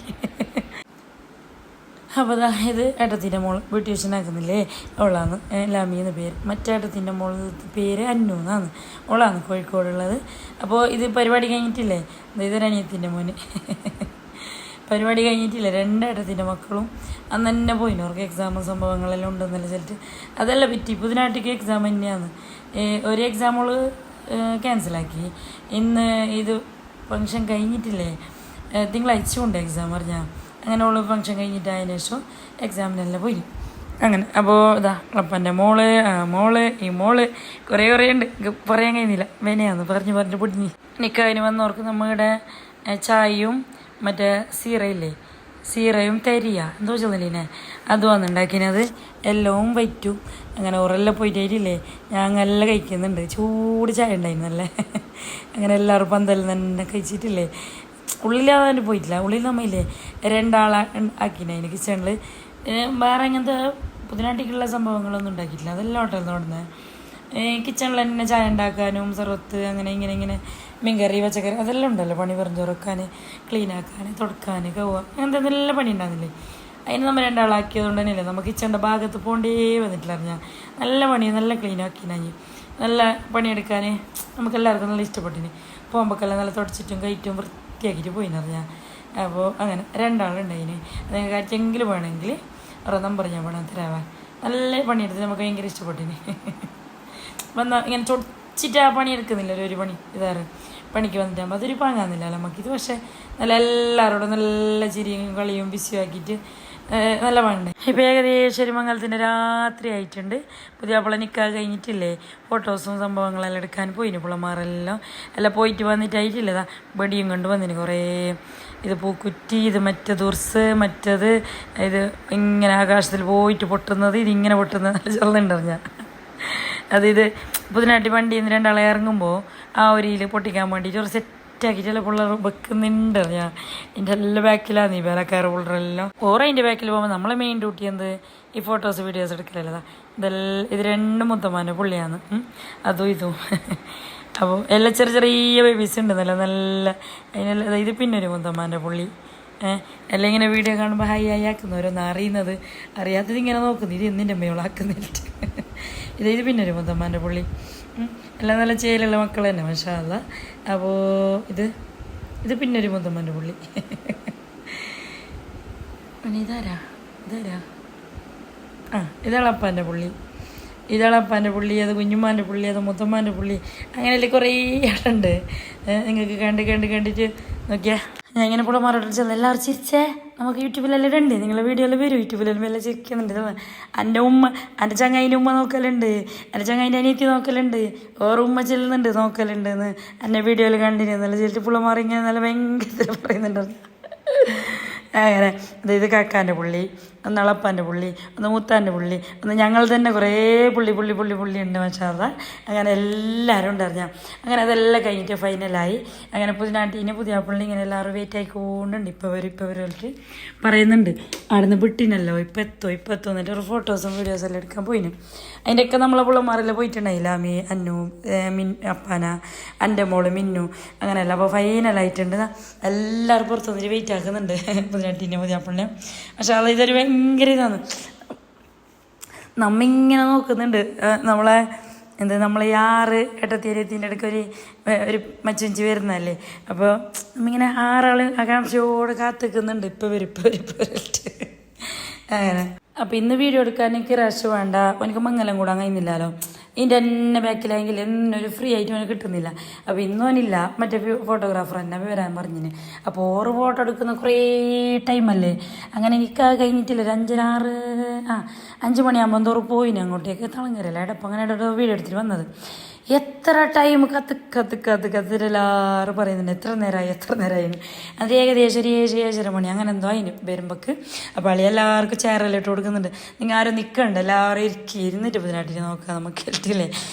അപ്പോൾ അതായത് ഏട്ടത്തിൻ്റെ മോൾ ബ്യൂട്ടീഷ്യൻ ആക്കുന്നില്ലേ, അവളാണ് ലാമി എന്ന പേര്. മറ്റേട്ടത്തിൻ്റെ മോൾ പേര് അന്നു എന്നാണ്, അവളാണ് കോഴിക്കോടുള്ളത്. അപ്പോൾ ഇത് പരിപാടി കഴിഞ്ഞിട്ടില്ലേ, ഇതൊരനിയത്തിൻ്റെ മോന്. പരിപാടി കഴിഞ്ഞിട്ടില്ല, 2 ഏട്ടത്തിൻ്റെ മക്കളും അന്ന് തന്നെ പോയിന്. അവർക്ക് എക്സാമും സംഭവങ്ങളെല്ലാം ഉണ്ടെന്നല്ല ചിലട്ട് അതെല്ലാം പറ്റി. പുതിനാട്ടിക്ക് എക്സാം തന്നെയാണ്. ഒരു എക്സാമുകൾ ക്യാൻസലാക്കി. ഇന്ന് ഇത് ഫങ്ഷൻ കഴിഞ്ഞിട്ടില്ലേ, തിങ്കളാഴ്ച ഉണ്ട് എക്സാം പറഞ്ഞാൽ. അങ്ങനെ ഉള്ള ഫങ്ഷൻ കഴിഞ്ഞിട്ട് അതിന് ശേഷം എക്സാമിനെല്ലാം പോയി. അങ്ങനെ അപ്പോൾ ഇതാ ക്ലപ്പൻ്റെ മോള്, ഈ മോള് കുറേ ഉണ്ട്, പറയാൻ കഴിയുന്നില്ല, വിനയാന്ന് പറഞ്ഞ് പൊടിഞ്ഞി. നിൽക്കാതിന് വന്നവർക്ക് നമ്മുടെ ചായയും മറ്റേ സീറയും തരിയ എന്തോ ചെന്നില്ലേ അതുമാണ് ഉണ്ടാക്കിയത്. എല്ലാം വൈറ്റും അങ്ങനെ ഉറെല്ലാം പോയിട്ടില്ലേ, ഞങ്ങളെല്ലാം കഴിക്കുന്നുണ്ട്. ചൂട് ചായ ഉണ്ടായിരുന്നല്ലേ. അങ്ങനെ എല്ലാവരും പന്തലിൽ തന്നെ കഴിച്ചിട്ടില്ലേ. ഉള്ളിലാതെ പോയിട്ടില്ല, ഉള്ളിൽ നമ്മയില്ലേ 2 ആളെ ആക്കിനെ കിച്ചണിൽ. വേറെ അങ്ങനത്തെ പുതിനാട്ടിക്കുള്ള സംഭവങ്ങളൊന്നും ഉണ്ടാക്കിയിട്ടില്ല, അതെല്ലാം ഹോട്ടലിൽ നിന്ന് കൊടുന്നത്. കിച്ചണിൽ തന്നെ ചായ ഉണ്ടാക്കാനും സർവത്ത് അങ്ങനെ ഇങ്ങനെ മീൻകറി പച്ചക്കറി അതെല്ലാം ഉണ്ടല്ലോ പണി, വെറുഞ്ചോറക്കാൻ, ക്ലീനാക്കാൻ, തുടക്കാൻ, കവുക, അങ്ങനത്തെ എന്തെല്ലാം പണി ഉണ്ടാകുന്നില്ലേ. അതിന് നമ്മൾ 2 ആളാക്കിയതുകൊണ്ട് തന്നെയല്ലേ നമുക്ക് കിച്ചണിൻ്റെ ഭാഗത്ത് പോകേണ്ടേ വന്നിട്ടില്ല. അറിഞ്ഞാൽ നല്ല പണി, നല്ല ക്ലീനാക്കിനായി, നല്ല പണിയെടുക്കാൻ നമുക്കെല്ലാവർക്കും നല്ല ഇഷ്ടപ്പെട്ടിന്. പോകുമ്പോഴെല്ലാം നല്ല തുടച്ചിട്ടും കയറ്റും വൃത്തിയാക്കിയിട്ട് പോയിന്നറിഞ്ഞാൽ. അപ്പോൾ അങ്ങനെ 2 ആളുണ്ടായിന്. നിങ്ങൾക്ക് ആറ്റെങ്കിലും വേണമെങ്കിൽ അവരുടെ നമ്പർ ഞാൻ വേണം തരാവാൻ. നല്ല പണിയെടുത്ത് നമുക്ക് ഭയങ്കര ഇഷ്ടപ്പെട്ടിന്. വന്നാൽ ഇങ്ങനെ ചൊടിച്ചിട്ട് ആ പണിയെടുക്കുന്നില്ല, ഒരു പണി ഇതാറ് പണിക്ക് വന്നിട്ടാകുമ്പോൾ അതൊരു പാങ്ങാന്നില്ല നമുക്കിത്. പക്ഷേ നല്ല എല്ലാവരോടും നല്ല ചിരിയും കളിയും ബിസിയാക്കിയിട്ട് നല്ല പണി. ഇപ്പോൾ ഏകദേശം ഒരു മംഗലത്തിൻ്റെ രാത്രി ആയിട്ടുണ്ട്. പുതിയ പിള്ള നിൽക്കാൻ കഴിഞ്ഞിട്ടില്ലേ, ഫോട്ടോസും സംഭവങ്ങളെല്ലാം എടുക്കാൻ പോയിന്. പിള്ളമാരെല്ലാം പോയിട്ട് വന്നിട്ടായിട്ടില്ലതാ ബടിയും കൊണ്ട് വന്നിന് കുറേ. ഇത് പൂക്കുറ്റി, ഇത് മറ്റേത് ഉർസ്, മറ്റേത് ഇത് ഇങ്ങനെ ആകാശത്തിൽ പോയിട്ട് പൊട്ടുന്നത്, ഇതിങ്ങനെ പൊട്ടുന്നത് നല്ല ചെറുതുണ്ടറിഞ്ഞാൽ. ഇത് പുതിനാട്ടി വണ്ടിയിൽ നിന്ന് 2 ആളെ ഇറങ്ങുമ്പോൾ ആ ഒരു പൊട്ടിക്കാൻ വേണ്ടിയിട്ട് ഒരു സെറ്റാക്കിയിട്ട് പിള്ളേർ വെക്കുന്നുണ്ട്. ഞാൻ ഇതിൻ്റെ എല്ലാം ബാക്കിലാണ് ഈ വേലക്കാർ പിള്ളേരെല്ലാം. അതിൻ്റെ ബാക്കിൽ പോകുമ്പോൾ നമ്മളെ മെയിൻ ഡ്യൂട്ടി എന്ത്, ഈ ഫോട്ടോസ് വീഡിയോസ് എടുക്കലല്ലതാ. ഇത് 2 മുത്തമ്മാൻ്റെ പുള്ളിയാണ്, അതും ഇതും. അപ്പോൾ എല്ലാം ചെറിയ ബേബീസ് ഉണ്ട്, നല്ല അതിനെല്ലാം. ഇത് പിന്നെ ഒരു മുത്തമ്മാൻ്റെ പുള്ളി. എല്ലാം ഇങ്ങനെ വീഡിയോ കാണുമ്പോൾ ഹൈ ആക്കുന്ന ഓരോന്ന് അറിയുന്നത് അറിയാത്തത് ഇങ്ങനെ നോക്കുന്നു, ഇത് എന്നിൻ്റെ അമ്മയോളാക്കുന്നിട്ട്. ഇത് പിന്നെ ഒരു മുത്തമ്മാൻ്റെ പുള്ളി. എല്ലാം നല്ല ചേലുള്ള മക്കൾ തന്നെ മാഷാ അല്ലാ. അപ്പോൾ ഇത് പിന്നെ ഒരു മുത്തമ്മാൻ്റെ പുള്ളി. ഇതാരാ ഇതാളപ്പാൻ്റെ പുള്ളി, അത് കുഞ്ഞുമ്മാൻ്റെ പുള്ളി, അത് മുത്തമ്മാൻ്റെ പുള്ളി, അങ്ങനെയല്ലേ കുറേ ആളുണ്ട്. നിങ്ങൾക്ക് കണ്ടിട്ട് നോക്കിയാൽ ഞാൻ ഇങ്ങനെ പുള്ളമാരോട് ചെന്ന് എല്ലാവരും ചിരിച്ചേ നമുക്ക് യൂട്യൂബിലെല്ലാം ഉണ്ട്, നിങ്ങളെ വീഡിയോയിൽ വരും, യൂട്യൂബിലെല്ലാം എല്ലാം ചിരിക്കുന്നുണ്ട്. എൻ്റെ ഉമ്മ, എൻ്റെ ചങ്ങായിൻ്റെ ഉമ്മ നോക്കലുണ്ട്, എൻ്റെ ചങ്ങായിൻ്റെ അനിയത്തി നോക്കലുണ്ട്, ഓരോ ഉമ്മ ചെല്ലുന്നുണ്ട് നോക്കലുണ്ട് എന്ന് എൻ്റെ വീഡിയോയിൽ കണ്ടിരുന്നു. നല്ല ചെല്ലിട്ട് പിള്ളമാർ ഇങ്ങനെ നല്ല ഭയങ്കര പറയുന്നുണ്ട്. അങ്ങനെ അതായത് കാക്കാൻ്റെ പുള്ളി, ഒന്ന് അളപ്പാൻ്റെ പുള്ളി, ഒന്ന് മുത്താൻ്റെ പുള്ളി, ഒന്ന് ഞങ്ങൾ തന്നെ കുറേ പുള്ളി ഉണ്ട് മാഷാഅല്ലാ. അങ്ങനെ എല്ലാവരും ഉണ്ടായിരുന്നു. അങ്ങനെ അതെല്ലാം കഴിഞ്ഞിട്ട് ഫൈനലായി. അങ്ങനെ പുതിയ പുള്ളി ഇങ്ങനെ എല്ലാവരും വെയിറ്റ് ആയിക്കൊണ്ടുണ്ട്. ഇപ്പോൾ വരും പറയുന്നുണ്ട് അവിടെ നിന്ന് വിട്ടിനല്ലോ, ഇപ്പം എത്തോ എന്നിട്ട് ഒരു ഫോട്ടോസും വീഡിയോസും എല്ലാം എടുക്കാൻ പോയിന്. അതിൻ്റെയൊക്കെ നമ്മളെ പിള്ളമാരെല്ലാം പോയിട്ടുണ്ടായില്ല, അന്നു അപ്പാന, എൻ്റെ മോള് മിന്നു, അങ്ങനെയല്ല. അപ്പോൾ ഫൈനലായിട്ടുണ്ട്. എല്ലാവരും പുറത്തു വന്നിട്ട് വെയിറ്റ് ആക്കുന്നുണ്ട് പുതിയ പുള്ളിനെ. പക്ഷേ അത് ഇതൊരു ഭയങ്കര ഇതാണ്. നമ്മിങ്ങനെ നോക്കുന്നുണ്ട് നമ്മളെ നമ്മൾ ഈ 6 എട്ടത്തിൻ്റെ ഇടയ്ക്ക് ഒരു മച്ചിഞ്ചി വരുന്നതല്ലേ. അപ്പോൾ നമ്മിങ്ങനെ 6 ആൾ ആകാംക്ഷയോട് കാത്തിക്കുന്നുണ്ട്, ഇപ്പോൾ വരും. അങ്ങനെ അപ്പോൾ ഇന്ന് വീഡിയോ എടുക്കാൻ എനിക്ക് റഷ് വേണ്ട, എനിക്ക് മംഗലം കൂടാൻ കഴിയുന്നില്ലല്ലോ. ഇതിൻ്റെ തന്നെ ബാക്കിലായെങ്കിൽ എന്നൊരു ഫ്രീ ആയിട്ട് അവന് കിട്ടുന്നില്ല. അപ്പോൾ ഇന്നും അവനില്ല, മറ്റേ ഫോട്ടോഗ്രാഫർ തന്നെ വരാൻ പറഞ്ഞിന്. അപ്പോൾ ഓറ് ഫോട്ടോ എടുക്കുന്ന കുറേ ടൈമല്ലേ. അങ്ങനെ എനിക്ക് കഴിഞ്ഞിട്ടില്ല, ഒരു 5 മണിയാകുമ്പോൾ തോറും പോയിന് അങ്ങോട്ടേക്ക് തളങ്കരല്ല എടപ്പം. അങ്ങനെ വീഡിയോ എടുത്തിട്ട് വന്നത്. എത്ര ടൈം കത്തിരെല്ലാവരും പറയുന്നുണ്ട് എത്ര നേരമായി. അത് ഏകദേശം ഒരു 7-7:30 മണി അങ്ങനെ എന്തോ അതിന് വരുമ്പോൾക്ക്. അപ്പോൾ അളി എല്ലാവർക്കും ചെയറെല്ലാം ഇട്ട് കൊടുക്കുന്നുണ്ട്. നിങ്ങൾ ആരും നിൽക്കണ്ട, എല്ലാവരും ഇരുന്നിട്ട് പതിനാട്ടിന് നോക്കാം നമുക്ക് ഇട്ടില്ലേ.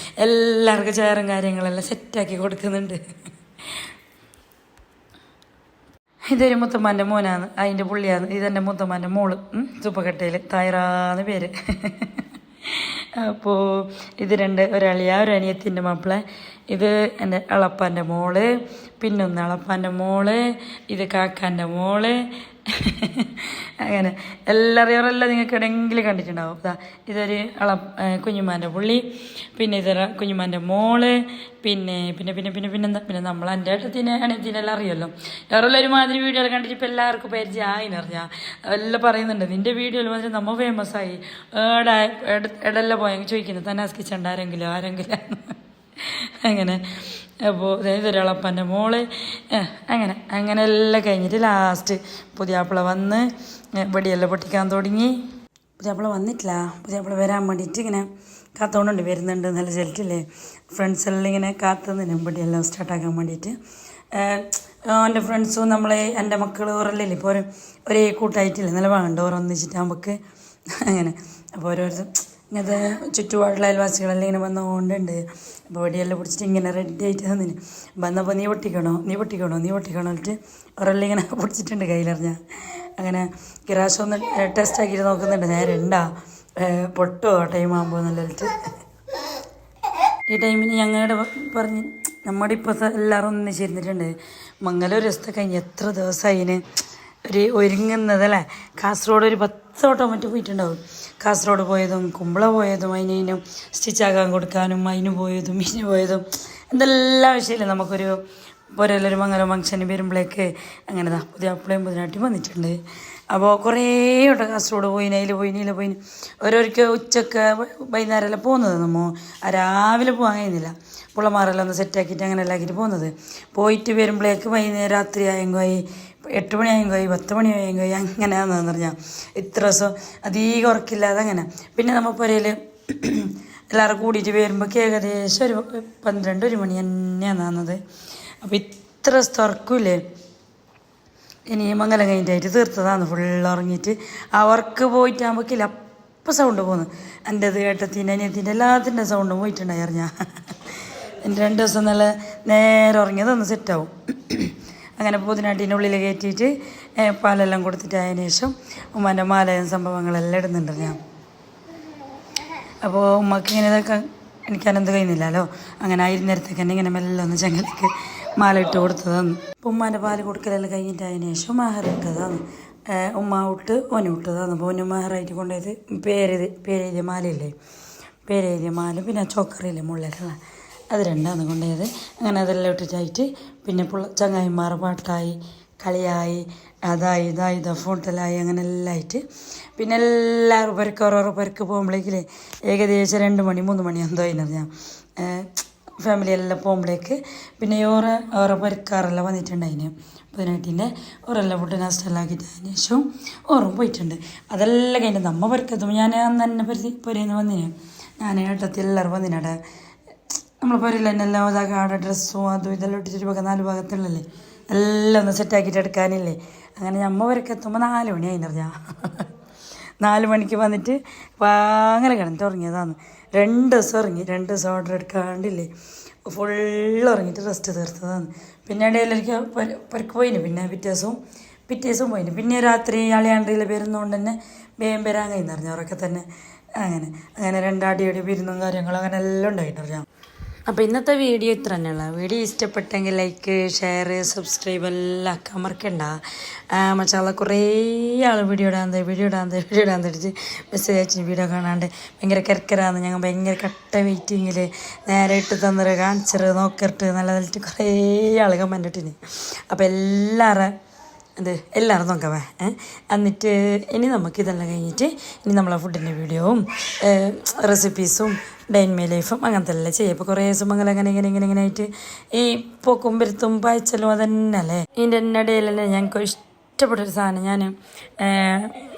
എല്ലാവർക്കും ചെയറും കാര്യങ്ങളെല്ലാം സെറ്റാക്കി കൊടുക്കുന്നുണ്ട്. ഇതൊരു മുത്തമ്മാൻ്റെ മോനാണ്, അതിൻ്റെ പുള്ളിയാണ്. ഇതെൻ്റെ മുത്തമ്മാൻ്റെ മോള്, ചുപ്പക്കട്ടയിൽ തായറാന്ന് പേര്. അപ്പോൾ ഇത് ഒരളിയ ഒരു അനിയത്തിൻ്റെ മാപ്പിള. ഇത് എൻ്റെ അളപ്പാൻ്റെ മോള്, പിന്നൊന്ന് അളപ്പാൻ്റെ മോള്, ഇത് കാക്കാൻ്റെ മോള്. അങ്ങനെ എല്ലാവരെല്ലാം നിങ്ങൾക്ക് എവിടെയെങ്കിലും കണ്ടിട്ടുണ്ടാവും. ഇതൊരു കുഞ്ഞുമാൻ്റെ പുള്ളി, പിന്നെ ഇതൊരു കുഞ്ഞുമാൻ്റെ മോള്, പിന്നെ നമ്മൾ എൻ്റെ അനിയത്തിനെല്ലാം അറിയുമല്ലോ. വേറെല്ലാം ഒരുമാതിരി വീഡിയോയിൽ കണ്ടിട്ട് ഇപ്പോൾ എല്ലാവർക്കും പരിചയമായിന്നറിഞ്ഞാൽ എല്ലാം പറയുന്നുണ്ട് നിൻ്റെ വീഡിയോയിൽ വന്നിട്ട് നമ്മൾ ഫേമസ് ആയി. എടെല്ലാം പോയെങ്കിൽ ചോദിക്കുന്നത് തന്നാസ് കിച്ചണ്ട ആരെങ്കിലും അങ്ങനെ. അപ്പോൾ ഇതൊരളപ്പൻ്റെ മോള്. അങ്ങനെ എല്ലാം കഴിഞ്ഞിട്ട് ലാസ്റ്റ് പുതിയാപ്പിള വന്ന് വെടിയെല്ലാം പൊട്ടിക്കാൻ തുടങ്ങി. പുതിയാപ്പിള വന്നിട്ടില്ല, പുതിയാപ്പിള വരാൻ വേണ്ടിയിട്ട് ഇങ്ങനെ കാത്തോണ്ടുണ്ട്, വരുന്നുണ്ട് നല്ല ചെലിട്ടില്ലേ. ഫ്രണ്ട്സെല്ലാം ഇങ്ങനെ കാത്തുനിന്നും വെടിയെല്ലാം സ്റ്റാർട്ടാക്കാൻ വേണ്ടിയിട്ട്. എൻ്റെ ഫ്രണ്ട്സും എൻ്റെ മക്കൾ ഓറല്ലേ ഇപ്പോൾ ഒരേ കൂട്ടായിട്ടില്ല, നല്ല വേണ്ട ഓരൊന്നിച്ചിട്ട് നമുക്ക്. അങ്ങനെ അപ്പോൾ ഓരോരുത്തർ ഇങ്ങനത്തെ ചുറ്റുപാടുള്ള അയൽവാസികളെല്ലാം ഇങ്ങനെ വന്നുകൊണ്ടുണ്ട്. അപ്പോൾ വെടിയെല്ലാം പിടിച്ചിട്ട് ഇങ്ങനെ റെഡി ആയിട്ട് തന്നിന്. വന്നപ്പോൾ നീ പൊട്ടിക്കണോ എന്നിട്ട് അവരെല്ലാം ഇങ്ങനെ പിടിച്ചിട്ടുണ്ട് കയ്യിലെറിഞ്ഞാൽ. അങ്ങനെ കിറാശം ഒന്ന് ടെസ്റ്റ് ആക്കിയിട്ട് നോക്കുന്നുണ്ട്, നേരെ ഉണ്ടാ പൊട്ടോ ടൈമാകുമ്പോൾ നല്ലിട്ട്. ഈ ടൈമിന് ഞങ്ങളുടെ പറഞ്ഞ് നമ്മുടെ ഇപ്പോൾ എല്ലാവരും ഒന്ന് ചേർന്നിട്ടുണ്ട്. മംഗലം രസത്തെ കഴിഞ്ഞ് എത്ര ദിവസമായിന് ഒരുങ്ങുന്നതല്ലേ. കാസർഗോഡ് ഒരു 10 വട്ടം മറ്റു പോയിട്ടുണ്ടാവും. കാസർഗോഡ് പോയതും കുമ്പള പോയതും അതിനും സ്റ്റിച്ചാക്കാൻ കൊടുക്കാനും അതിന് പോയതും എന്തെല്ലാം വിഷയമില്ല. നമുക്കൊരു പോരെല്ലൊരു മംഗലം ഫംഗ്ഷന് വരുമ്പോഴേക്ക് അങ്ങനെ പുതിയാപ്പിളയും പുതിനാട്ടിയും വന്നിട്ടുണ്ട്. അപ്പോൾ കുറേ വട്ടം കാസർഗോഡ് പോയിന് ഓരോരിക്കൽ ഉച്ചക്ക് വൈകുന്നേരമെല്ലാം പോകുന്നത്. രാവിലെ പോകാൻ കഴിയുന്നില്ല, പിള്ളമാരെല്ലാം ഒന്ന് സെറ്റാക്കിയിട്ട് അങ്ങനെ എല്ലാം ആക്കിയിട്ട് പോകുന്നത്. പോയിട്ട് വരുമ്പോഴേക്ക് രാത്രി ആയെങ്കോയി 8 മണിയായെങ്കോയി 10 മണിയായെങ്കോയി അങ്ങനെയാണെന്ന് പറഞ്ഞാൽ ഇത്ര ദിവസം അധികം ഉറക്കില്ലാതെ അങ്ങനെ. പിന്നെ നമ്മൾ പുരയിൽ എല്ലാവരും കൂടിയിട്ട് വരുമ്പോൾ ഏകദേശം ഒരു 12-1 മണി തന്നെയാണ് വന്നത്. അപ്പോൾ ഇത്ര തുറക്കൂലേ. ഇനി മംഗലം കഴിഞ്ഞിട്ടായിട്ട് തീർത്തതാണ് ഫുള്ള് ഉറങ്ങിയിട്ട്. ആ വർക്ക് പോയിട്ടാകുമ്പോഴേക്കില്ല അപ്പം സൗണ്ട് പോകുന്നു. എൻ്റെത് ഏട്ടത്തിൻ്റെ അനിയത്തിൻ്റെ എല്ലാത്തിൻ്റെ സൗണ്ടും പോയിട്ടുണ്ടായി അറിഞ്ഞാൽ. എൻ്റെ 2 ദിവസം നല്ല നേരെ ഉറങ്ങിയതൊന്ന് സെറ്റാവും. അങ്ങനെ പുതിനാട്ടിൻ്റെ ഉള്ളിൽ കയറ്റിയിട്ട് പാലെല്ലാം കൊടുത്തിട്ട് അതിന് ശേഷം ഉമ്മാൻ്റെ മാലയും സംഭവങ്ങളെല്ലാം ഇടുന്നുണ്ട് ഞാൻ. അപ്പോൾ ഉമ്മക്ക് ഇങ്ങനെ ഇതൊക്കെ എനിക്കനന്ത് കഴിയുന്നില്ലല്ലോ. അങ്ങനെ ആയിരുന്നേരത്തേക്ക് തന്നെ ഇങ്ങനെ മെല്ലെ ഒന്ന് ചങ്ങലക്ക് മാല ഇട്ട് കൊടുത്തതാണ്. അപ്പോൾ ഉമ്മാൻ്റെ പാല് കൊടുക്കലെല്ലാം കഴിഞ്ഞിട്ട് അതിന് ശേഷം മഹർ ഇട്ടതാണ്. ഉമ്മ ഇട്ട് ഓന് ഇട്ടതാണ്. അപ്പോൾ ഓന് മഹറായിട്ട് കൊണ്ടുപോയത് പേരെഴുതിയ മാലയില്ലേ, പേരെഴുതിയ മാല, പിന്നെ ചോക്കറിയില്ലേ മുള്ളിലുള്ള, അത് 2ആണ് കൊണ്ടുപോയത്. അങ്ങനെ അതെല്ലാം ഇട്ടിട്ടായിട്ട് പിന്നെ ചങ്ങായിമാർ പാട്ടായി കളിയായി ഇതായി ഫുഡലായി അങ്ങനെ എല്ലാം ആയിട്ട് പിന്നെ എല്ലാവരും ഓരോരോ പെരക്ക് പോകുമ്പോഴേക്കില്ലേ ഏകദേശം 2 മണി 3 മണി എന്തോ അതിനറിയാം. ഫാമിലി എല്ലാം പോകുമ്പോഴേക്ക് പിന്നെ ഓരോ പരിക്കാറെല്ലാം വന്നിട്ടുണ്ടായിന് പതിനെട്ടിൻ്റെ ഓരെല്ലാം ഫുഡ് നാസ്റ്റെല്ലാം ആക്കിയിട്ടതിന് ശേഷം ഓറും പോയിട്ടുണ്ട്. അതെല്ലാം കഴിഞ്ഞിട്ട് നമ്മ പരിക്കെത്തുമ്പോൾ ഞാൻ അന്ന് തന്നെ പൊരേന്ന് വന്നിന് ഞാൻ ഏട്ടത്തി എല്ലാവരും വന്നിനടെ നമ്മൾ പൊരയിൽ തന്നെ എല്ലാം ഇതാക്കി ആടെ ഡ്രസ്സും അതും ഇതെല്ലാം ഇട്ടിട്ട് ഭാഗം 4 ഭാഗത്തുള്ളല്ലേ എല്ലാം ഒന്ന് സെറ്റാക്കിയിട്ട് എടുക്കാനില്ലേ. അങ്ങനെ നമ്മ പരിക്കെത്തുമ്പോൾ 4 മണി ആയിന്നറിഞ്ഞാൽ 4 മണിക്ക് വന്നിട്ട് അങ്ങനെ കിടന്നിട്ട് ഉറങ്ങിയതാണ്. 2 ദിവസം ഉറങ്ങി. 2 ദിവസം ഓർഡർ എടുക്കാണ്ടില്ലേ ഫുള്ള് ഉറങ്ങിയിട്ട് റെസ്റ്റ് തീർത്തതാണ്. പിന്നെ ഇടയിലേക്ക് പരക്ക് പോയിന്. പിന്നെ പിറ്റേ ദിവസവും പോയിന്. പിന്നെ രാത്രി അളിയാണ്ടിയിൽ വരുന്നതുകൊണ്ട് തന്നെ വേഗം വരാൻ കഴിയുന്നറിഞ്ഞു അവരൊക്കെ തന്നെ. അങ്ങനെ 2 അടിയടി വിരുന്നും കാര്യങ്ങളും അങ്ങനെ എല്ലാം ഉണ്ടായിട്ടറിയാം. അപ്പോൾ ഇന്നത്തെ വീഡിയോ ഇത്ര തന്നെയുള്ള വീഡിയോ ഇഷ്ടപ്പെട്ടെങ്കിൽ ലൈക്ക് ഷെയർ സബ്സ്ക്രൈബ് എല്ലാം ആക്കാൻ മറക്കണ്ട. മച്ചാള കുറേ ആൾ വീഡിയോ ഇടാൻ തടിച്ച് മെസ്സേജ് അയച്ചു വീഡിയോ കാണാണ്ട് ഭയങ്കര കിരക്കരാന്ന് ഞങ്ങൾ ഭയങ്കര കട്ട വെയിറ്റിങ്ങിൽ നേരെ ഇട്ട് തന്നൊരു കാണിച്ചറ് നോക്കിട്ട് നല്ലതായിട്ട് കുറേ ആൾ കമൻ്റ് ഇട്ടിന്. അപ്പോൾ എല്ലാവരും നോക്കാവേ. എന്നിട്ട് ഇനി നമുക്കിതെല്ലാം കഴിഞ്ഞിട്ട് ഇനി നമ്മളെ ഫുഡിൻ്റെ വീഡിയോവും റെസിപ്പീസും ഡൈൻമേ ലൈഫും അങ്ങനത്തെ എല്ലാം ചെയ്യും. ഇപ്പോൾ കുറേ ദിവസം ഇങ്ങനെ ആയിട്ട് ഈ പോക്കും വരുത്തും പായച്ചലും അതന്നെ അല്ലേ. ഇതിൻ്റെ ഇടയിലല്ലേ ഞങ്ങൾക്ക് ഇഷ്ടപ്പെട്ടൊരു സാധനം ഞാൻ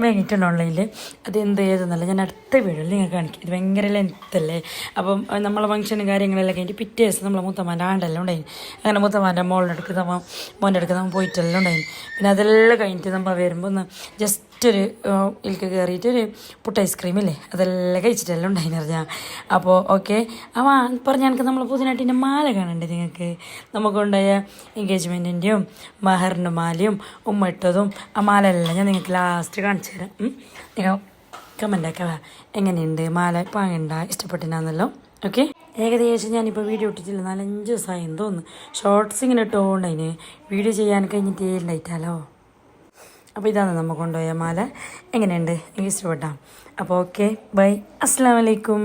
വാങ്ങിയിട്ടുണ്ട് ഓൺലൈനിൽ. അത് എന്ത് ചെയ്തെന്നല്ല ഞാൻ അടുത്ത വീഡിയോയിൽ നിങ്ങൾക്ക് കാണിക്കും. ഇത് ഭയങ്കര ലെങ്ത്തല്ലേ. അപ്പം നമ്മളെ ഫംഗ്ഷനും കാര്യങ്ങളെല്ലാം കഴിഞ്ഞിട്ട് പിറ്റേ ദിവസം നമ്മളെ മുത്തമ്മാൻ്റെ ആണ്ടെല്ലാം ഉണ്ടായി. അങ്ങനെ മുത്തമ്മാൻ്റെ മോൻ്റെ അടുക്ക് നമ്മൾ പോയിട്ടെല്ലാം ഉണ്ടായി. പിന്നെ അതെല്ലാം കഴിഞ്ഞിട്ട് നമ്മൾ വരുമ്പോൾ ഒന്ന് ജസ്റ്റ് ഇതിലേക്ക് കയറിയിട്ട് ഒരു പുട്ട് ഐസ്ക്രീം ഇല്ലേ അതെല്ലാം കഴിച്ചിട്ടെല്ലാം ഉണ്ടായിന്ന് പറഞ്ഞാൽ. അപ്പോൾ ഓക്കെ പറഞ്ഞാൽ എനിക്ക് നമ്മൾ പുതിനാട്ടിൻ്റെ മാല കാണണ്ടേ നിങ്ങൾക്ക്. നമുക്കുണ്ടായ എൻഗേജ്മെൻറ്റിൻ്റെയും മഹറിൻ്റെ മാലയും ഉമ്മ ഇട്ടതും ആ മാല എല്ലാം ഞാൻ നിങ്ങൾക്ക് ലാസ്റ്റ് കാണിച്ചു തരാം. നിങ്ങൾ കമൻ്റൊക്കെ എങ്ങനെയുണ്ട് മാല പാങ്ങണ്ട ഇഷ്ടപ്പെട്ടിനാന്നല്ലോ. ഓക്കെ ഏകദേശം ഞാനിപ്പോൾ വീഡിയോ ഇട്ടിട്ടില്ല 4-5 ദിവസമായി തോന്നുന്നു. ഷോർട്സ് ഇങ്ങനെ ഇട്ടുകൊണ്ടതിന് വീഡിയോ ചെയ്യാൻ കഴിഞ്ഞിട്ട് ഉണ്ടായിട്ടാലോ. അപ്പോൾ ഇതാണ് നമ്മൾ കൊണ്ടുപോയ മാല. എങ്ങനെയുണ്ട് എനിക്ക് ഇഷ്ടപ്പെട്ടാം. അപ്പോൾ ഓക്കെ ബൈ. അസ്സലാമു അലൈക്കും.